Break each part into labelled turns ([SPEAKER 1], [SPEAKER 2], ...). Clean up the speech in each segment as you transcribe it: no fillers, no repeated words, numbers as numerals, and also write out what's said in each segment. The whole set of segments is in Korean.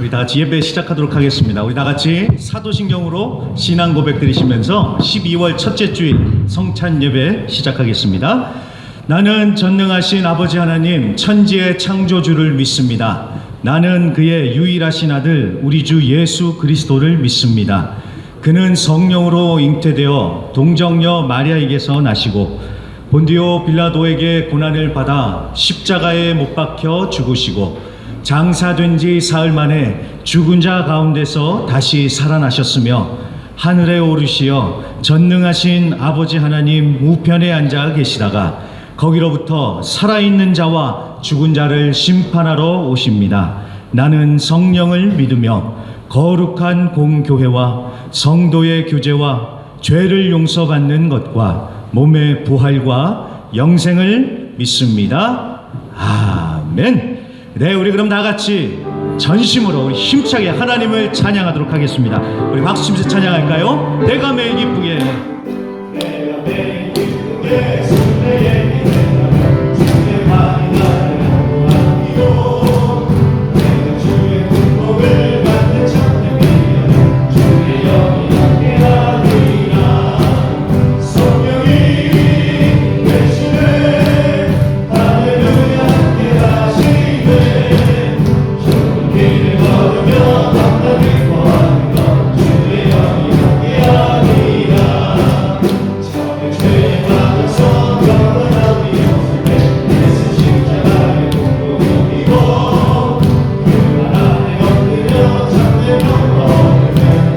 [SPEAKER 1] 우리 다 같이 예배 시작하도록 하겠습니다. 우리 다 같이 사도신경으로 신앙 고백 드리시면서 12월 첫째 주일 성찬 예배 시작하겠습니다. 나는 전능하신 아버지 하나님 천지의 창조주를 믿습니다. 나는 그의 유일하신 아들 우리 주 예수 그리스도를 믿습니다. 그는 성령으로 잉태되어 동정녀 마리아에게서 나시고 본디오 빌라도에게 고난을 받아 십자가에 못 박혀 죽으시고 장사된 지 사흘 만에 죽은 자 가운데서 다시 살아나셨으며 하늘에 오르시어 전능하신 아버지 하나님 우편에 앉아 계시다가 거기로부터 살아있는 자와 죽은 자를 심판하러 오십니다. 나는 성령을 믿으며 거룩한 공교회와 성도의 교제와 죄를 용서받는 것과 몸의 부활과 영생을 믿습니다. 아멘. 네, 우리 그럼 다 같이 전심으로 힘차게 하나님을 찬양하도록 하겠습니다. 우리 박수 치면서 찬양할까요? 내가 매일 기쁘게 내가 매일 기쁘게 순례의 길을 주의 많이 나를 영원하기로 내가 주의 축복을 받는 참되며 주의 영이 함께하리라. 성령이 계시네 할렐루야 함께하시네 좋은 길을 걸으며 밤낮 기뻐하는 것 주의 영이 함께하리라. 참의 죄에 빠져서 변화함이 없을 때 예수 십자가의 공로이고 그 안에 엎드려 참된 영광을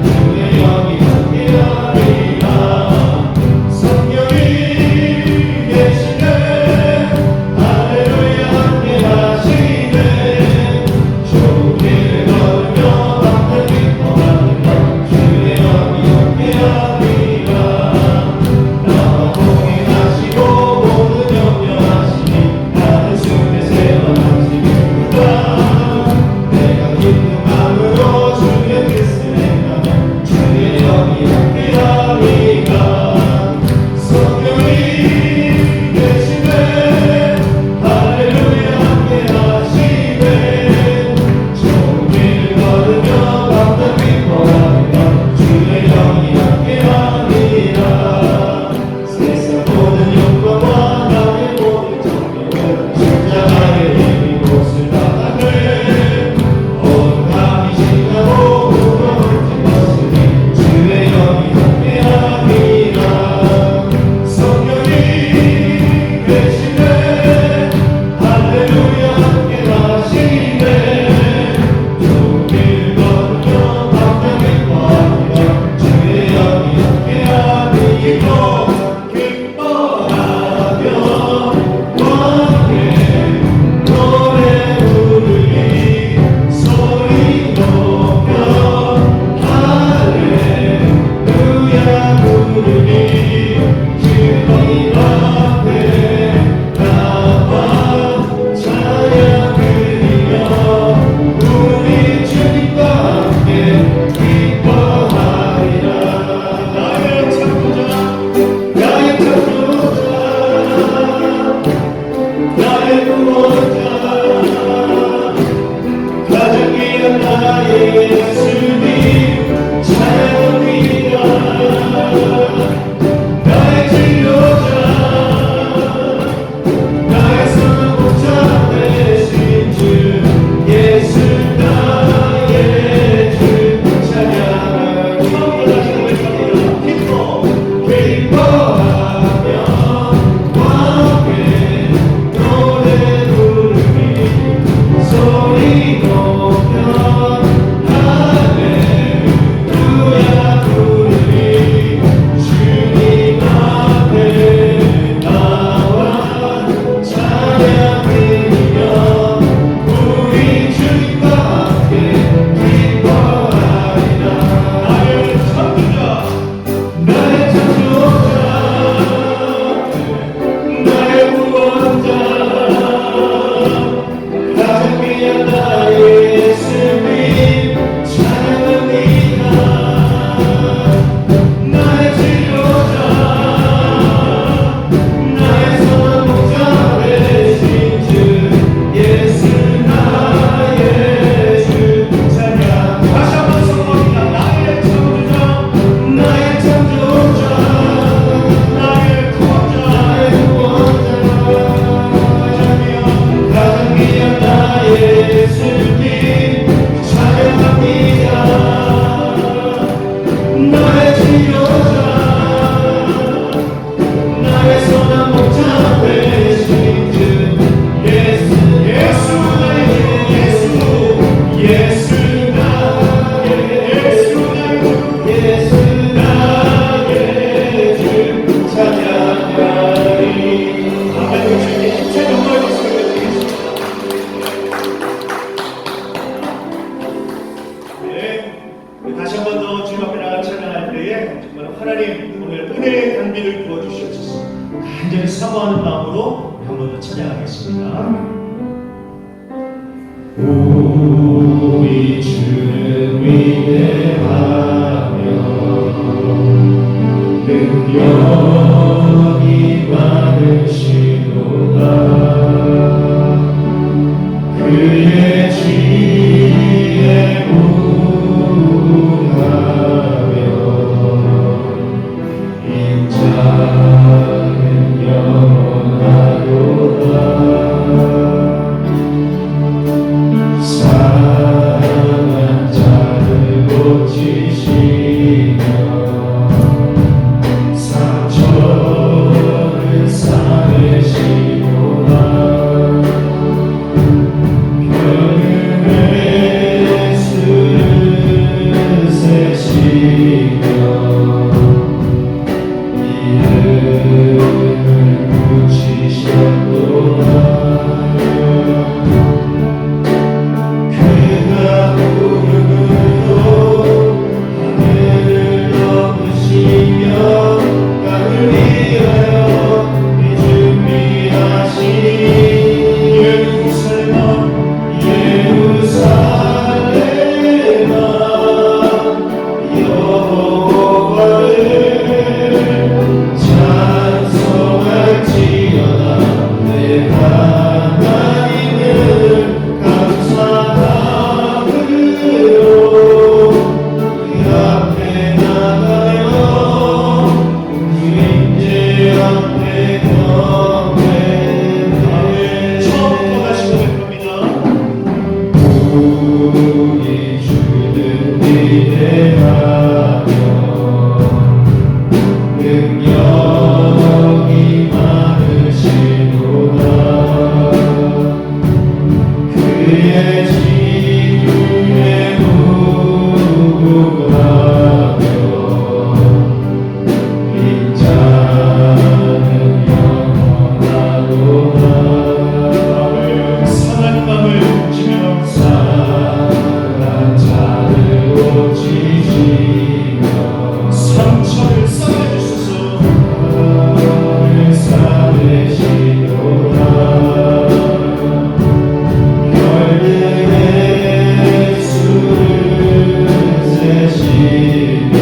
[SPEAKER 1] 주의 영이 함께하리라. 성령이 계시네 할렐루야 함께하시네 좋은 길을 걸으며 밤낮 기뻐하는 것 주의 영이 함께하리라. 나와 동행하시고 모든 염려하시니 나는 숨에 세워하시니까 내가 기쁜 마음으로 주의 뜻을 행하면 주의 영이 함께하리라. 성령이 계시네 할렐루야 함께하시네 좋은 길을 걸으며 밤낮 기뻐하는 것 주의 영이 함께하리라. 세상 모든 영광과 나의 모든 정욕은 십자가의 힘이 곳을 받아내 온 감이 신나고 무거운 것으니 주의 영이 함께하리라. 성령이 계시네 할렐루야 함께하시네 좋은 길 걸으며 밤낮 기뻐하는 것 주의 영이 함께하리라. 기뻐하며 함께 노래 부르리 소리 높여 할렐루야 부르리 주님 앞에 나와 찬양 드리며 우리 주님과 함께 기뻐하리라. 나의 창조자 나의 창조자 나의 구원자 가장 귀한 나의 예수님 찬양합니다. 나의 진료자 나의 수복자 되신 주 예수 나의 주 찬양하기 기뻐하며 함께 노래 부르리 소리 높여 할렐루야 하나님 오늘 은혜의 단비를 부어주시옵소서. 간절히 사모하는 마음으로 한 번 더 찬양하겠습니다.
[SPEAKER 2] 우리 주는 위대하며 능력이 많으시도다. 그의 지혜에 무궁하며 인자는 영원하도다. 상한 자를 고치시며 상처를 싸매시도다. 변음의 수를 세시며 이름을 붙이셨도다. 그가 구름으로 하늘을 덮으시며 땅을 위하여 준비하신 예루살렘아 여호와를 찬송할지어다. 내 하나님을 감사함으로 그 앞에 나가며 주인제 앞에 경배해.
[SPEAKER 1] 처음부터 다시 고백합니다.
[SPEAKER 2] 우리 주는 위대하며 능력이 많으시도다. 그의 지혜에 무궁하며 인자는 영원하도다.
[SPEAKER 1] 상한 마음을 고치며
[SPEAKER 2] 상한 자를 고치시며
[SPEAKER 1] 상처를 싸매주소서.
[SPEAKER 2] 싸매시도다. 열등의 수를 세시며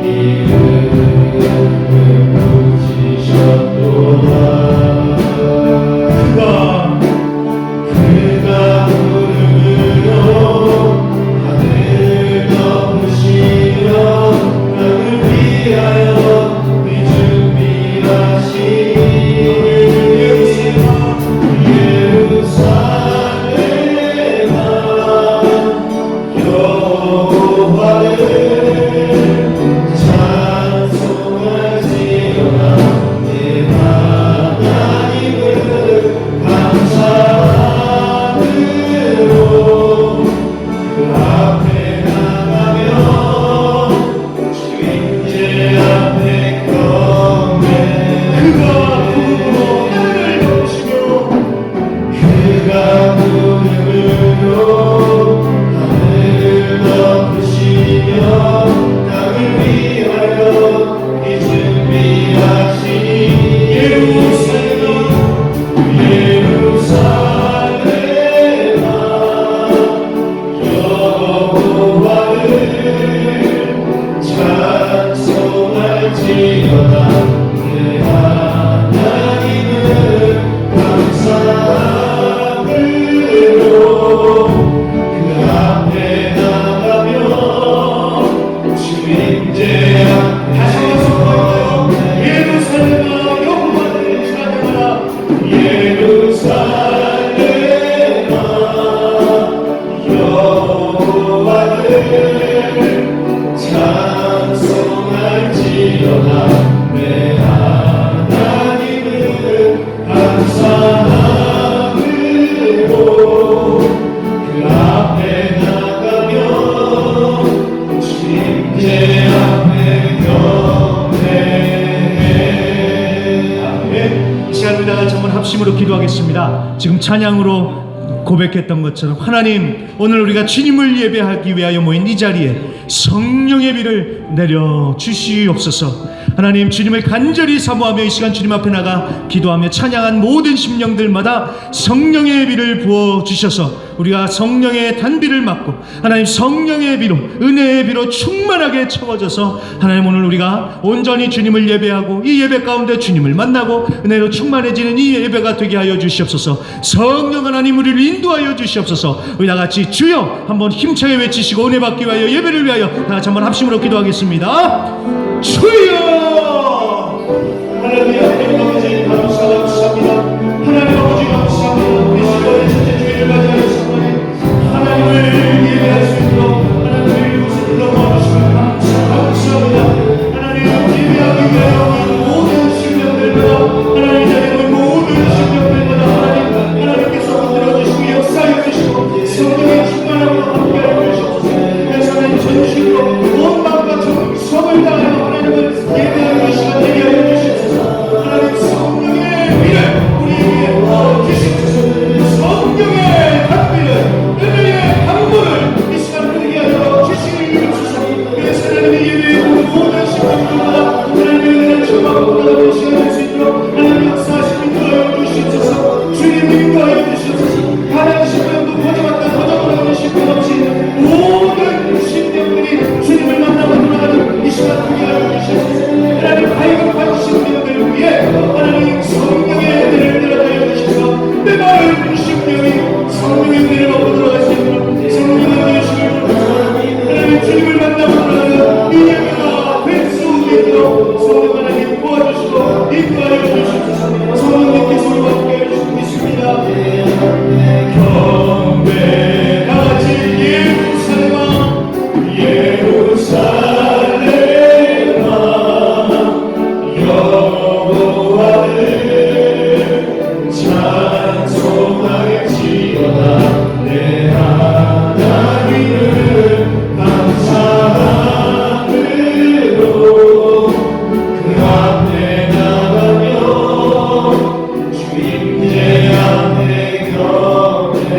[SPEAKER 2] 이름을 붙이셨도다. 그가 구름으로 하늘을 덮으시며 땅을 위하여 준비하신 예루살렘아 여호와를 찬송할지어다. 내 하나님을 감사함으로 그 앞에 나가며 주인제 앞에 경배해. 그가 구름으로 하늘을 덮으시며 땅을 위하여 준비하신 예루살렘아 여호와를 찬송할지어다. 내 하나님을 감사함으로 그 앞에 나가며 주인제
[SPEAKER 1] 다시 한번 선포할까요?
[SPEAKER 2] 앞에
[SPEAKER 1] 예루살렘아 여호와를 찬양하라.
[SPEAKER 2] 예루살렘아 여호와를 찬송할지어다. 내 하나님을 감사함으로 그 앞에 나가며 주인제 앞에 경배해. 아멘.
[SPEAKER 1] 이 시간 우리 다 같이 한번 합심으로 기도하겠습니다. 지금 찬양으로 고백했던 것처럼 하나님, 오늘 우리가 주님을 예배하기 위하여 모인 이 자리에 성령의 비를 내려 주시옵소서. 하나님, 주님을 간절히 사모하며 이 시간 주님 앞에 나가 기도하며 찬양한 모든 심령들마다 성령의 비를 부어 주셔서 우리가 성령의 단비를 맞고 하나님 성령의 비로, 은혜의 비로 충만하게 채워져서 하나님, 오늘 우리가 온전히 주님을 예배하고 이 예배 가운데 주님을 만나고 은혜로 충만해지는 이 예배가 되게 하여 주시옵소서. 성령 하나님, 우리를 인도하여 주시옵소서. 우리 다같이 주여 한번 힘차게 외치시고 은혜 받기 위하여, 예배를 위하여 다같이 한번 합심으로 기도하겠습니다. 주여!
[SPEAKER 2] 하나님 아버지 감사합니다. 하나님 아버지 감사합니다. 이 시간에 첫째 주일을 맞이하였사오니 하나님을 예배할 수 있도록 하나님을 이곳에 불러모아 주시면 감사합니다. 하나님 예배하기 위하여 모든 심령들마다, 하나님 자리에 모든 심령들마다 하나님께서 만들어 주시고 역사해 주시고 성령의 충만함으로 함께하여 주시옵소서. 그래서 하나님 전심으로 온 마음과 정성을 다하여 하나님을 예배하는 시간 되게 하여 주시옵소서. 하나님 성령의 비를 우리에게 주시옵소서. 성령의 단비를, 은혜의 강물을 이 시간 되게 하여 주시옵소서. 그래서 하나님의 예배에 모든 심령들마다 하나님의 은혜를 충만하고 나가는 시간 될 수 있도록 하나님 역사하시고 인도하여 주시옵소서. 주님 인도하여 주시옵소서. 하나님 심령도 거저갔다 거저가는 심령 없이 모든 심령들이 주님을 만나고 돌아가는 이 시간 되게 하여 주시옵소서. 하나님 가입한 심령들을 위해 하나님 성령의 은혜를 내려다여 주시옵소서. 때마른 심령이 성령의 은혜를 얻고 들어갈 수 있도록 성령의 은혜를 주시옵소서. 하나님 주님을 만나고 돌아가는 이 예배가 될 수 있도록 성령 하나님 도와주시고 인도하여 주시옵소서. 성령님께서 우리와 함께하여 주시고 있습니다. 경배 다같이 예루살렘아 예루살렘아 여호와를 찬송하겠지어다. 내 하나님을 감사함으로 그 앞에 나가며 주 임재 앞에 경배해.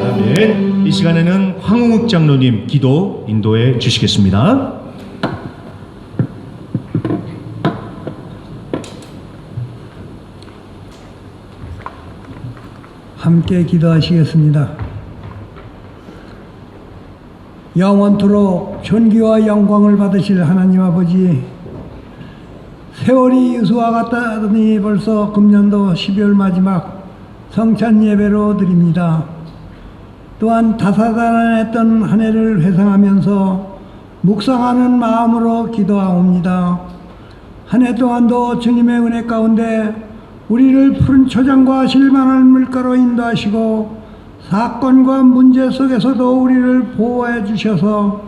[SPEAKER 1] 아멘. 이 시간에는 황웅욱 장로님 기도 인도해 주시겠습니다.
[SPEAKER 3] 함께 기도하시겠습니다. 영원토록 존귀와 영광을 받으실 하나님 아버지, 세월이 유수와 같다더니 벌써 금년도 12월 마지막 성찬 예배로 드립니다. 또한 다사다난했던 한 해를 회상하면서 묵상하는 마음으로 기도하옵니다. 한 해 동안도 주님의 은혜 가운데 우리를 푸른 초장과 실만한 물가로 인도하시고 사건과 문제 속에서도 우리를 보호해 주셔서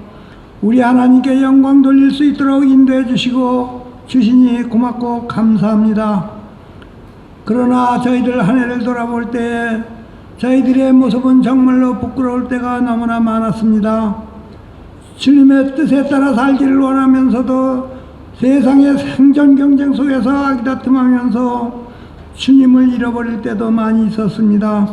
[SPEAKER 3] 우리 하나님께 영광 돌릴 수 있도록 인도해 주시고 주시니 고맙고 감사합니다. 그러나 저희들 한 해를 돌아볼 때에 저희들의 모습은 정말로 부끄러울 때가 너무나 많았습니다. 주님의 뜻에 따라 살기를 원하면서도 세상의 생존 경쟁 속에서 아기다툼하면서 주님을 잃어버릴 때도 많이 있었습니다.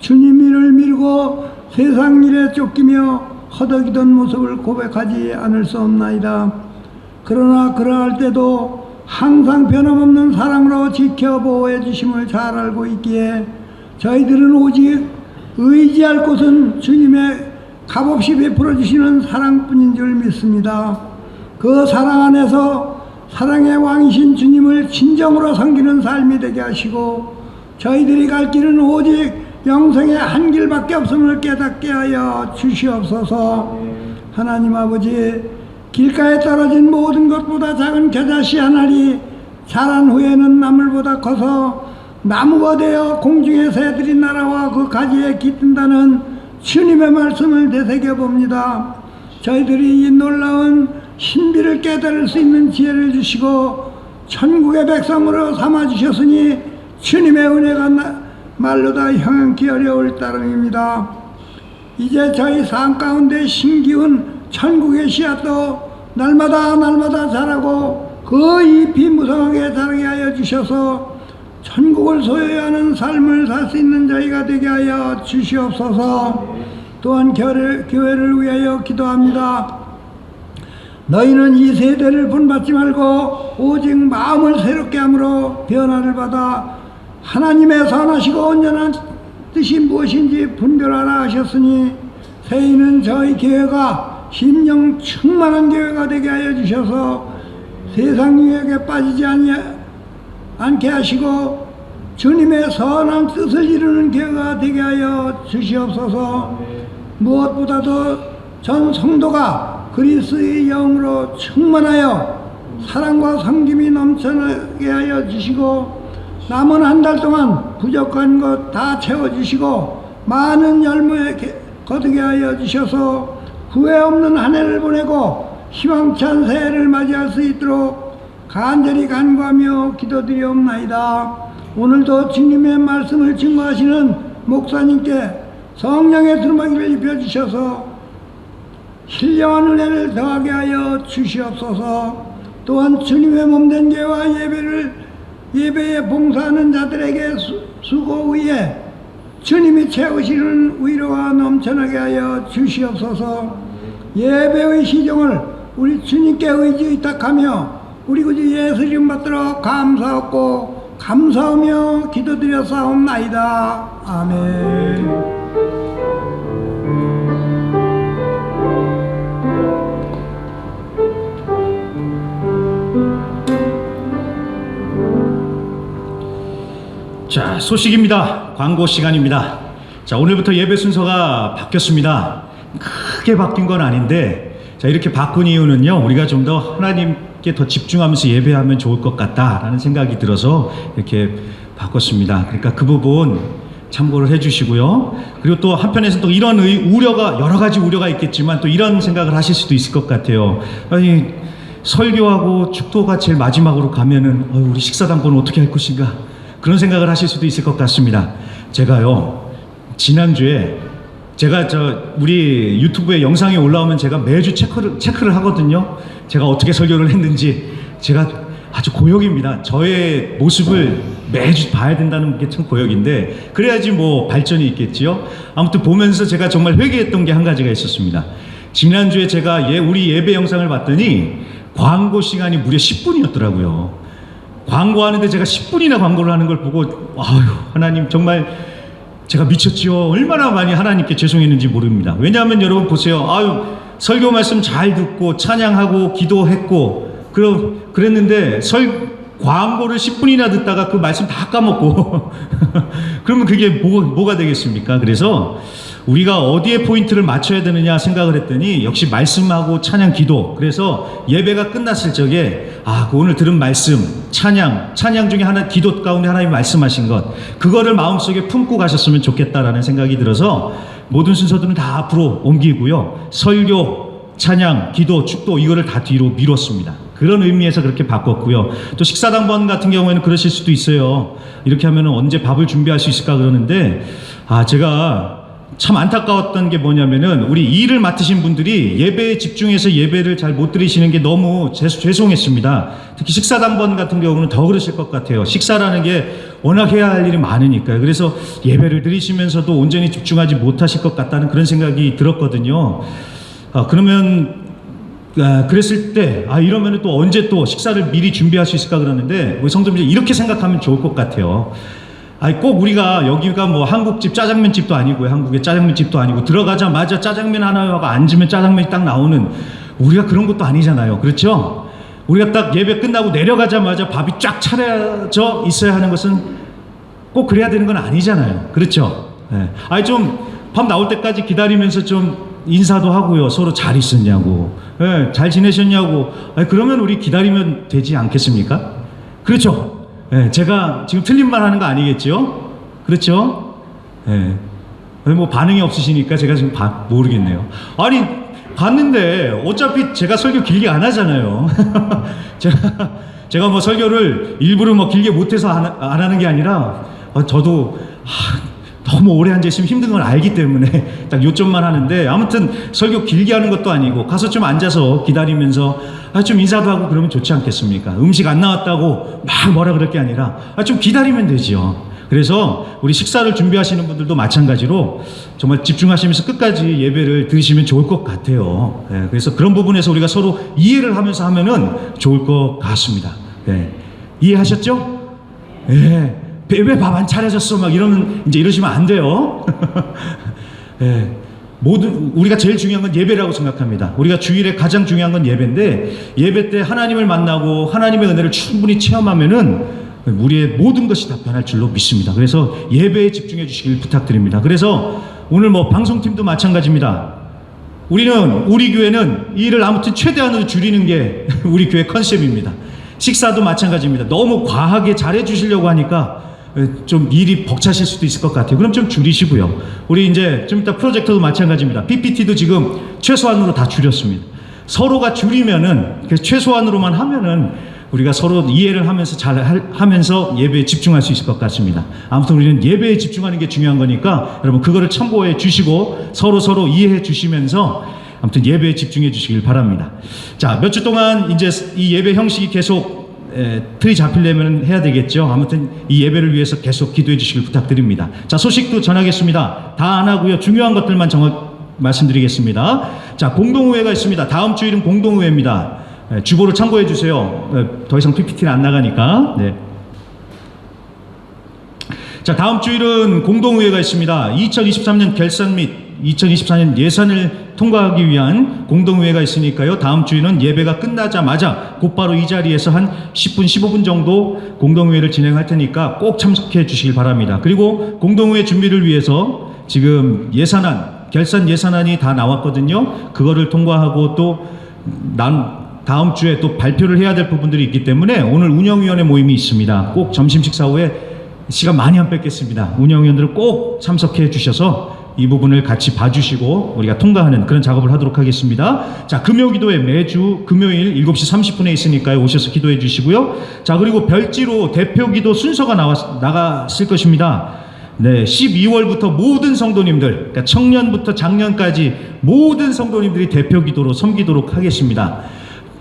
[SPEAKER 3] 주님 일을 미루고 세상 일에 쫓기며 허덕이던 모습을 고백하지 않을 수 없나이다. 그러나 그러할 때도 항상 변함없는 사랑으로 지켜 보호해 주심을 잘 알고 있기에 저희들은 오직 의지할 곳은 주님의 값없이 베풀어 주시는 사랑뿐인 줄 믿습니다. 그 사랑 안에서 사랑의 왕이신 주님을 진정으로 섬기는 삶이 되게 하시고 저희들이 갈 길은 오직 영생의 한 길밖에 없음을 깨닫게 하여 주시옵소서. 하나님 아버지, 길가에 떨어진 모든 것보다 작은 겨자씨 하나리 자란 후에는 나물보다 커서 나무가 되어 공중의 새들이 날아와 그 가지에 깃든다는 주님의 말씀을 되새겨봅니다. 저희들이 이 놀라운 신비를 깨달을 수 있는 지혜를 주시고 천국의 백성으로 삼아주셨으니 주님의 은혜가 말로 다 형용기 어려울 따름입니다. 이제 저희 삶 가운데 심기운 천국의 씨앗도 날마다 자라고 그 잎이 무성하게 자라게 하여 주셔서 천국을 소유하는 삶을 살 수 있는 저희가 되게 하여 주시옵소서. 또한 교회를 위하여 기도합니다. 너희는 이 세대를 본받지 말고 오직 마음을 새롭게 함으로 변화를 받아 하나님의 선하시고 온전한 뜻이 무엇인지 분별하라 하셨으니 새해에는 저희 교회가 심령 충만한 교회가 되게 하여 주셔서 세상 유혹에 빠지지 않게 하시고 주님의 선한 뜻을 이루는 교회가 되게 하여 주시옵소서. 무엇보다도 전 성도가 그리스도의 영으로 충만하여 사랑과 섬김이 넘쳐나게 하여 주시고 남은 한 달 동안 부족한 것 다 채워주시고 많은 열매에 거두게 하여 주셔서 후회 없는 한 해를 보내고 희망찬 새해를 맞이할 수 있도록 간절히 간구하며 기도드리옵나이다. 오늘도 주님의 말씀을 증거하시는 목사님께 성령의 두루마기를 입혀주셔서 신령한 은혜를 더하게 하여 주시옵소서. 또한 주님의 몸된 교회와 예배에 봉사하는 자들에게 수고 위에 주님이 채우시는 위로가 넘쳐나게 하여 주시옵소서. 예배의 시종을 우리 주님께 의탁하며 우리 구주 예수 이름 받들어 감사하고 감사하며 기도드렸사옵나이다. 아멘.
[SPEAKER 1] 자, 소식입니다. 광고 시간입니다. 자, 오늘부터 예배 순서가 바뀌었습니다. 크게 바뀐 건 아닌데, 자, 이렇게 바꾼 이유는요, 우리가 좀 더 하나님께 더 집중하면서 예배하면 좋을 것 같다라는 생각이 들어서 이렇게 바꿨습니다. 그러니까 그 부분 참고를 해주시고요. 그리고 또 한편에서 또 이런 우려가, 여러 가지 우려가 있겠지만 또 이런 생각을 하실 수도 있을 것 같아요. 아니, 설교하고 축도가 제일 마지막으로 가면은 우리 식사당번은 어떻게 할 것인가, 그런 생각을 하실 수도 있을 것 같습니다. 제가요, 지난주에 제가 우리 유튜브에 영상이 올라오면 제가 매주 체크를 하거든요. 제가 어떻게 설교를 했는지. 제가 아주 고역입니다. 저의 모습을 매주 봐야 된다는 게 참 고역인데, 그래야지 뭐 발전이 있겠지요. 아무튼 보면서 제가 정말 회개했던 게 한 가지가 있었습니다. 지난주에 제가 우리 예배 영상을 봤더니 광고 시간이 무려 10분이었더라고요. 광고하는데 제가 10분이나 광고를 하는 걸 보고, 아유, 하나님 정말 제가 미쳤지요. 얼마나 많이 하나님께 죄송했는지 모릅니다. 왜냐하면 여러분 보세요. 아유, 설교 말씀 잘 듣고 찬양하고 기도했고 그랬는데 광고를 10분이나 듣다가 그 말씀 다 까먹고 그러면 그게 뭐가 되겠습니까? 그래서 우리가 어디에 포인트를 맞춰야 되느냐 생각을 했더니 역시 말씀하고 찬양, 기도. 그래서 예배가 끝났을 적에 그 오늘 들은 말씀, 찬양 중에 하나, 기도 가운데 하나님 말씀하신 것, 그거를 마음속에 품고 가셨으면 좋겠다라는 생각이 들어서 모든 순서들은 다 앞으로 옮기고요. 설교, 찬양, 기도, 축도 이거를 다 뒤로 미뤘습니다. 그런 의미에서 그렇게 바꿨고요. 또 식사당번 같은 경우에는 그러실 수도 있어요. 이렇게 하면 언제 밥을 준비할 수 있을까 그러는데, 제가 참 안타까웠던 게 뭐냐면은 우리 일을 맡으신 분들이 예배에 집중해서 예배를 잘 못 드리시는 게 너무 죄송했습니다. 특히 식사당번 같은 경우는 더 그러실 것 같아요. 식사라는 게 워낙 해야 할 일이 많으니까요. 그래서 예배를 드리시면서도 온전히 집중하지 못하실 것 같다는 그런 생각이 들었거든요. 그랬을 때 이러면 또 언제 또 식사를 미리 준비할 수 있을까 그러는데, 우리 성도님들 이렇게 생각하면 좋을 것 같아요. 꼭 우리가 여기가 뭐 한국집 짜장면집도 아니고요, 한국의 짜장면집도 아니고 들어가자마자 짜장면 하나 하고 앉으면 짜장면이 딱 나오는, 우리가 그런 것도 아니잖아요. 그렇죠? 우리가 딱 예배 끝나고 내려가자마자 밥이 쫙 차려져 있어야 하는 것은 꼭 그래야 되는 건 아니잖아요. 그렇죠? 네. 좀 밥 나올 때까지 기다리면서 좀 인사도 하고요. 서로 잘 있었냐고, 잘 지내셨냐고. 그러면 우리 기다리면 되지 않겠습니까? 그렇죠? 제가 지금 틀린 말 하는 거 아니겠죠? 그렇죠? 뭐 반응이 없으시니까 제가 지금 모르겠네요. 아니, 갔는데 어차피 제가 설교 길게 안 하잖아요. 제가 뭐 설교를 일부러 뭐 길게 못해서 안 하는 게 아니라, 저도 너무 오래 앉아있으면 힘든 걸 알기 때문에 딱 요점만 하는데, 아무튼 설교 길게 하는 것도 아니고 가서 좀 앉아서 기다리면서 좀 인사도 하고 그러면 좋지 않겠습니까? 음식 안 나왔다고 막 뭐라 그럴 게 아니라 좀 기다리면 되지요. 그래서 우리 식사를 준비하시는 분들도 마찬가지로 정말 집중하시면서 끝까지 예배를 들으시면 좋을 것 같아요. 예, 그래서 그런 부분에서 우리가 서로 이해를 하면서 하면은 좋을 것 같습니다. 예, 이해하셨죠? 예, 왜 밥 안 차려졌어? 막 이러시면 안 돼요. 예, 우리가 제일 중요한 건 예배라고 생각합니다. 우리가 주일에 가장 중요한 건 예배인데, 예배 때 하나님을 만나고 하나님의 은혜를 충분히 체험하면은 우리의 모든 것이 다 변할 줄로 믿습니다. 그래서 예배에 집중해 주시길 부탁드립니다. 그래서 오늘 방송팀도 마찬가지입니다. 우리 교회는 일을 아무튼 최대한으로 줄이는 게 우리 교회 컨셉입니다. 식사도 마찬가지입니다. 너무 과하게 잘해 주시려고 하니까 좀 일이 벅차실 수도 있을 것 같아요. 그럼 좀 줄이시고요. 우리 이제 좀 이따 프로젝터도 마찬가지입니다. PPT도 지금 최소한으로 다 줄였습니다. 서로가 줄이면은, 그래서 최소한으로만 하면은 우리가 서로 이해를 하면서 하면서 예배에 집중할 수 있을 것 같습니다. 아무튼 우리는 예배에 집중하는 게 중요한 거니까 여러분 그거를 참고해 주시고 서로 이해해 주시면서 아무튼 예배에 집중해 주시길 바랍니다. 자, 몇 주 동안 이제 이 예배 형식이 계속 틀이 잡히려면 해야 되겠죠. 아무튼 이 예배를 위해서 계속 기도해 주시길 부탁드립니다. 자, 소식도 전하겠습니다. 다 안 하고요. 중요한 것들만 말씀드리겠습니다. 자, 공동의회가 있습니다. 다음 주일은 공동의회입니다. 주보를 참고해 주세요. 더 이상 PPT는 안 나가니까. 네. 자, 다음 주일은 공동의회가 있습니다. 2023년 결산 및 2024년 예산을 통과하기 위한 공동의회가 있으니까요. 다음 주일은 예배가 끝나자마자 곧바로 이 자리에서 한 10분, 15분 정도 공동의회를 진행할 테니까 꼭 참석해 주시길 바랍니다. 그리고 공동의회 준비를 위해서 지금 결산 예산안이 다 나왔거든요. 그거를 통과하고 또 다음 주에 또 발표를 해야 될 부분들이 있기 때문에 오늘 운영위원회 모임이 있습니다. 꼭 점심 식사 후에 시간 많이 안 뺏겠습니다. 운영위원들을 꼭 참석해 주셔서 이 부분을 같이 봐주시고 우리가 통과하는 그런 작업을 하도록 하겠습니다. 자, 금요기도회 매주 금요일 7시 30분에 있으니까요. 오셔서 기도해 주시고요. 자, 그리고 별지로 대표기도 순서가 나갔을 것입니다. 네, 12월부터 모든 성도님들, 그러니까 청년부터 장년까지 모든 성도님들이 대표기도로 섬기도록 하겠습니다.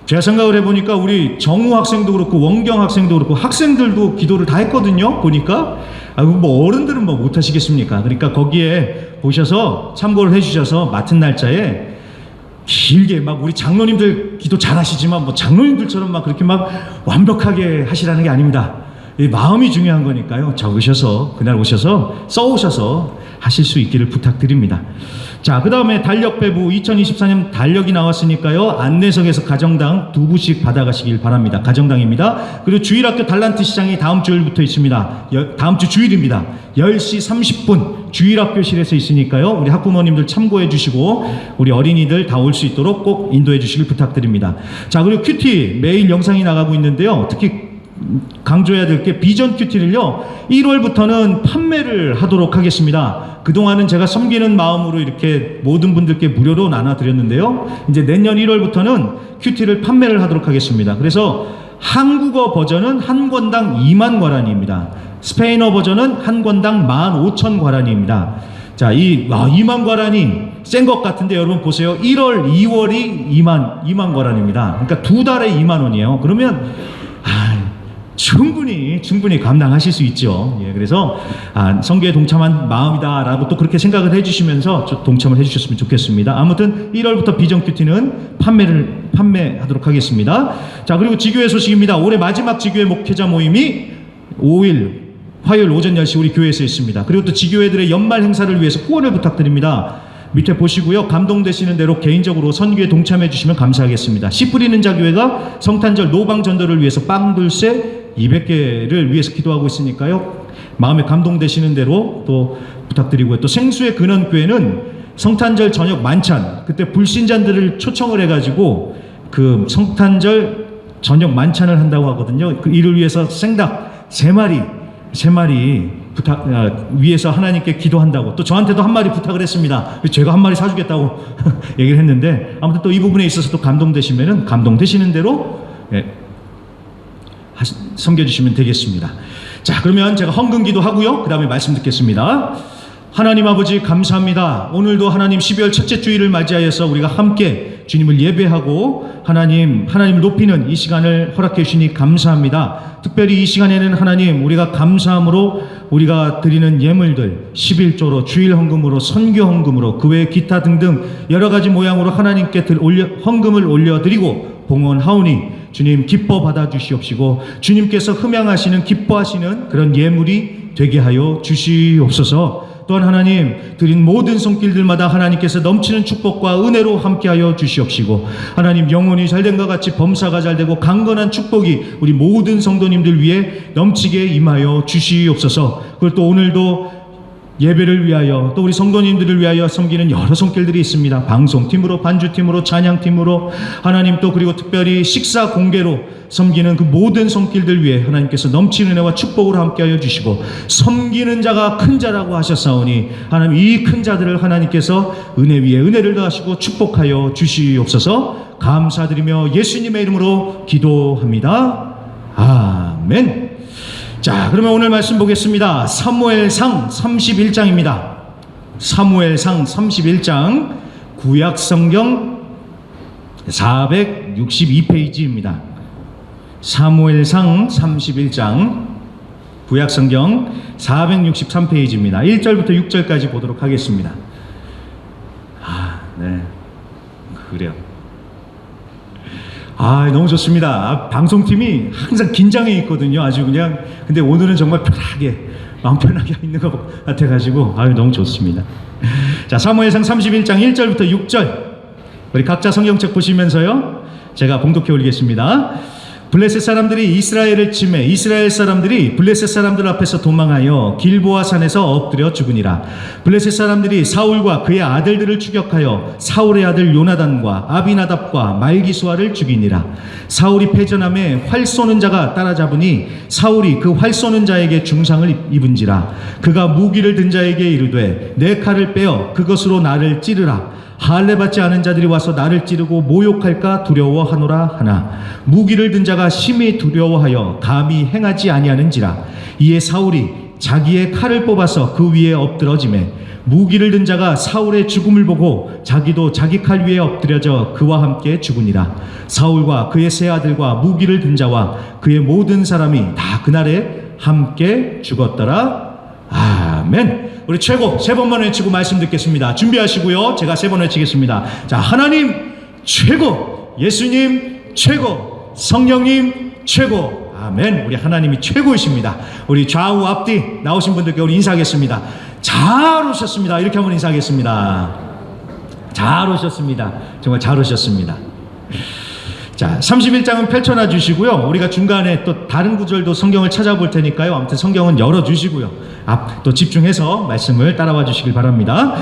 [SPEAKER 1] 제가 생각을 해보니까 우리 정우 학생도 그렇고 원경 학생도 그렇고 학생들도 기도를 다 했거든요. 보니까 어른들은 못 하시겠습니까? 그러니까 거기에 보셔서 참고를 해주셔서 맡은 날짜에 길게 우리 장로님들 기도 잘하시지만 장로님들처럼 그렇게 완벽하게 하시라는 게 아닙니다. 이 마음이 중요한 거니까요. 적으셔서 그날 오셔서 써오셔서 하실 수 있기를 부탁드립니다. 자, 그 다음에 달력 배부 2024년 달력이 나왔으니까요. 안내석에서 가정당 2부씩 받아가시길 바랍니다. 가정당입니다. 그리고 주일학교 달란트 시장이 다음 주일부터 있습니다. 다음 주 주일입니다. 10시 30분 주일학교실에서 있으니까요. 우리 학부모님들 참고해 주시고 우리 어린이들 다 올 수 있도록 꼭 인도해 주시길 부탁드립니다. 자, 그리고 큐티 매일 영상이 나가고 있는데요. 특히 강조해야 될 게 비전 큐티를요 1월부터는 판매를 하도록 하겠습니다. 그동안은 제가 섬기는 마음으로 이렇게 모든 분들께 무료로 나눠드렸는데요, 이제 내년 1월부터는 큐티를 판매를 하도록 하겠습니다. 그래서 한국어 버전은 한 권당 2만 과란입니다. 스페인어 버전은 한 권당 15,000과란입니다. 자, 2만 과란이 센 것 같은데 여러분 보세요. 1월, 2월이 2만 과란입니다. 그러니까 2달에 2만 원이에요. 그러면 충분히 감당하실 수 있죠. 예, 그래서 선교에 동참한 마음이다라고 또 그렇게 생각을 해주시면서 동참을 해주셨으면 좋겠습니다. 아무튼 1월부터 비전 큐티는 판매하도록 하겠습니다. 자, 그리고 지교회 소식입니다. 올해 마지막 지교회 목회자 모임이 5일 화요일 오전 10시 우리 교회에서 있습니다. 그리고 또 지교회들의 연말 행사를 위해서 후원을 부탁드립니다. 밑에 보시고요. 감동되시는 대로 개인적으로 선교에 동참해 주시면 감사하겠습니다. 씨 뿌리는 자교회가 성탄절 노방 전도를 위해서 빵둘셋 200개를 위해서 기도하고 있으니까요. 마음에 감동되시는 대로 또 부탁드리고요. 또 생수의 근원교회는 성탄절 저녁 만찬, 그때 불신자들을 초청을 해가지고 그 성탄절 저녁 만찬을 한다고 하거든요. 이를 위해서 생닭 3마리 위해서 하나님께 기도한다고 또 저한테도 한 마리 부탁을 했습니다. 제가 한 마리 사주겠다고 얘기를 했는데, 아무튼 또 이 부분에 있어서 또 감동되시면은 감동되시는 대로 섬겨주시면 되겠습니다. 자, 그러면 제가 헌금기도 하고요. 그 다음에 말씀 듣겠습니다. 하나님 아버지 감사합니다. 오늘도 하나님 12월 첫째 주일을 맞이하여서 우리가 함께 주님을 예배하고 하나님을 높이는 이 시간을 허락해 주시니 감사합니다. 특별히 이 시간에는 하나님, 우리가 감사함으로 우리가 드리는 예물들 11조로, 주일 헌금으로, 선교 헌금으로, 그 외 기타 등등 여러 가지 모양으로 하나님께 헌금을 올려드리고 봉헌하오니 주님 기뻐 받아주시옵시고 주님께서 흠양하시는, 기뻐하시는 그런 예물이 되게 하여 주시옵소서. 또한 하나님, 드린 모든 손길들마다 하나님께서 넘치는 축복과 은혜로 함께하여 주시옵시고 하나님, 영혼이 잘된 것 같이 범사가 잘되고 강건한 축복이 우리 모든 성도님들 위해 넘치게 임하여 주시옵소서. 그걸 또 오늘도 예배를 위하여, 또 우리 성도님들을 위하여 섬기는 여러 손길들이 있습니다. 방송팀으로, 반주팀으로, 찬양팀으로, 하나님 또 그리고 특별히 식사 공개로 섬기는 그 모든 손길들 위해 하나님께서 넘치는 은혜와 축복으로 함께하여 주시고, 섬기는 자가 큰 자라고 하셨사오니 하나님, 이 큰 자들을 하나님께서 은혜 위에 은혜를 더하시고 축복하여 주시옵소서. 감사드리며 예수님의 이름으로 기도합니다. 아멘. 자, 그러면 오늘 말씀 보겠습니다. 사무엘상 31장입니다. 사무엘상 31장, 구약성경 462페이지입니다. 사무엘상 31장, 구약성경 463페이지입니다. 1절부터 6절까지 보도록 하겠습니다. 네, 그래요. 너무 좋습니다. 방송팀이 항상 긴장해 있거든요. 아주 그냥. 근데 오늘은 정말 편하게, 마음 편하게 있는 것 같아가지고 너무 좋습니다. 자, 사무엘상 31장 1절부터 6절, 우리 각자 성경책 보시면서요, 제가 봉독해 올리겠습니다. 블레셋 사람들이 이스라엘을 침해 이스라엘 사람들이 블레셋 사람들 앞에서 도망하여 길보아 산에서 엎드려 죽으니라. 블레셋 사람들이 사울과 그의 아들들을 추격하여 사울의 아들 요나단과 아비나답과 말기수아를 죽이니라. 사울이 패전함에 활 쏘는 자가 따라잡으니 사울이 그 활 쏘는 자에게 중상을 입은지라. 그가 무기를 든 자에게 이르되 내 칼을 빼어 그것으로 나를 찌르라. 할례 받지 않은 자들이 와서 나를 찌르고 모욕할까 두려워하노라 하나 무기를 든 자가 심히 두려워하여 감히 행하지 아니하는지라. 이에 사울이 자기의 칼을 뽑아서 그 위에 엎드러지매 무기를 든 자가 사울의 죽음을 보고 자기도 자기 칼 위에 엎드려져 그와 함께 죽으니라. 사울과 그의 세 아들과 무기를 든 자와 그의 모든 사람이 다 그날에 함께 죽었더라. 아멘. 우리 최고 세 번만 외치고 말씀 듣겠습니다. 준비하시고요. 제가 세 번 외치겠습니다. 자, 하나님 최고, 예수님 최고, 성령님 최고. 아멘. 우리 하나님이 최고이십니다. 우리 좌우 앞뒤 나오신 분들께 우리 인사하겠습니다. 잘 오셨습니다. 이렇게 한번 인사하겠습니다. 잘 오셨습니다. 정말 잘 오셨습니다. 자, 31장은 펼쳐놔 주시고요. 우리가 중간에 또 다른 구절도 성경을 찾아볼 테니까요. 아무튼 성경은 열어주시고요. 또 집중해서 말씀을 따라와 주시길 바랍니다.